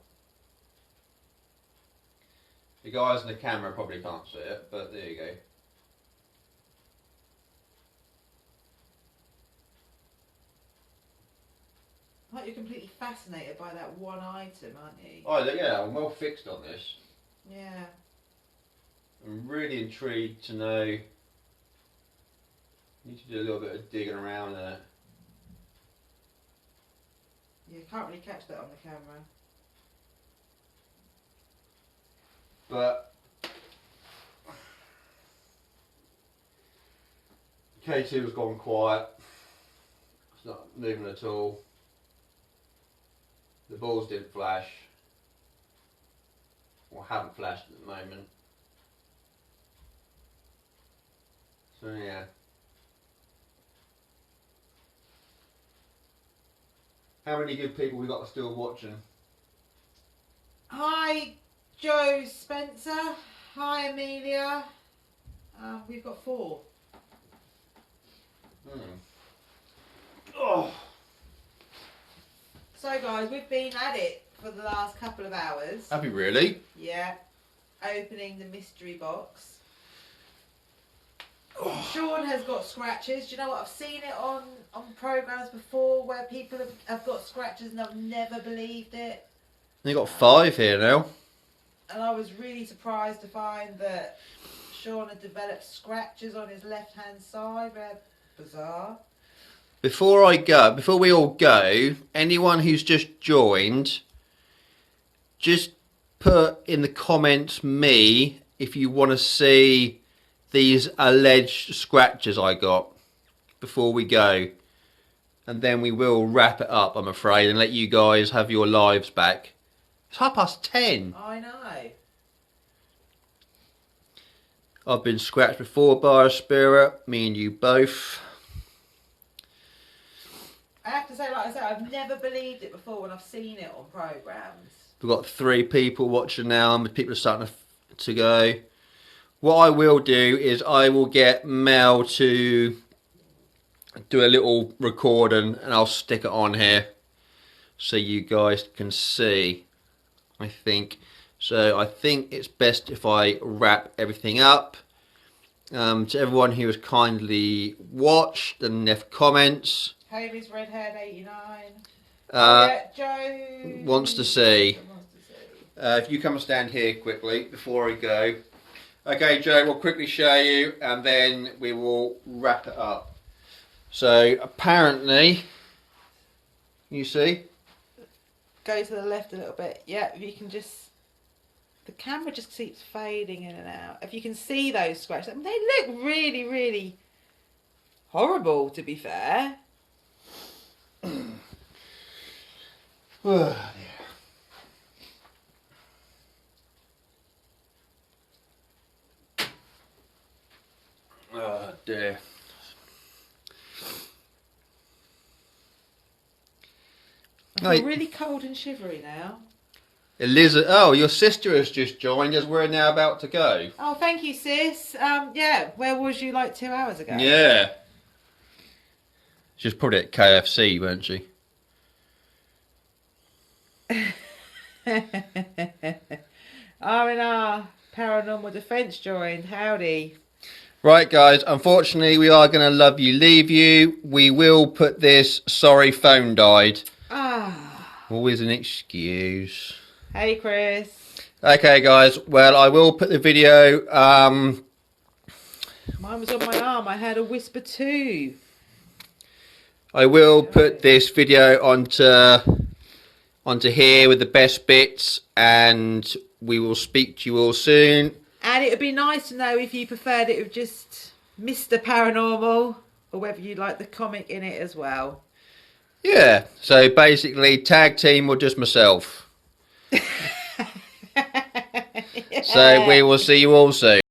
The guys in the camera probably can't see it, but there you go. Like you're completely fascinated by that one item, aren't you? Oh yeah, I'm well fixed on this. Yeah. I'm really intrigued to know. Need to do a little bit of digging around in it. You can't really catch that on the camera. But K2 has gone quiet. It's not moving at all. The balls didn't flash. Or haven't flashed at the moment. So yeah. How many good people we got still watching? Hi, Joe Spencer. Hi, Amelia. We've got 4. Oh. So, guys, we've been at it for the last couple of hours. Have you really? Yeah. Opening the mystery box. Sean has got scratches. Do you know what? I've seen it on programmes before where people have got scratches and I've never believed it. You got 5 here now. And I was really surprised to find that Sean had developed scratches on his left-hand side. They're bizarre. Before we all go, anyone who's just joined, just put in the comments me if you want to see these alleged scratches I got before we go. And then we will wrap it up, I'm afraid, and let you guys have your lives back. It's 10:30. I know. I've been scratched before by a spirit, me and you both. I have to say, like I said, I've never believed it before when I've seen it on programmes. We've got 3 people watching now, and people are starting to go. What I will do is I will get Mel to do a little recording, and I'll stick it on here so you guys can see. I think it's best if I wrap everything up. To everyone who has kindly watched and left comments. Haley's red-haired 89. Joe Wants to see. If you come and stand here quickly before I go. Okay, Joe, we'll quickly show you and then we will wrap it up. So apparently, you see? Go to the left a little bit. Yeah, if you can just... The camera just keeps fading in and out. If you can see those scratches, I mean, they look really, really horrible, to be fair. Oh, dear. I feel really cold and shivery now. Elizabeth, oh, your sister has just joined us. We're now about to go. Oh, thank you, sis. Yeah, where was you like 2 hours ago? Yeah. She was probably at KFC, weren't she? R&R Paranormal Defence joined. Howdy. Right, guys, unfortunately, we are going to love you, leave you. We will put this, sorry, phone died. Always an excuse. Hey, Chris. Okay, guys, well, I will put the video, Mine was on my arm. I heard a whisper too. I will put this video onto here with the best bits, and we will speak to you all soon. And it would be nice to know if you preferred it with just Mr. Paranormal, or whether you like the comic in it as well. Yeah, so basically tag team or just myself. Yeah. So we will see you all soon.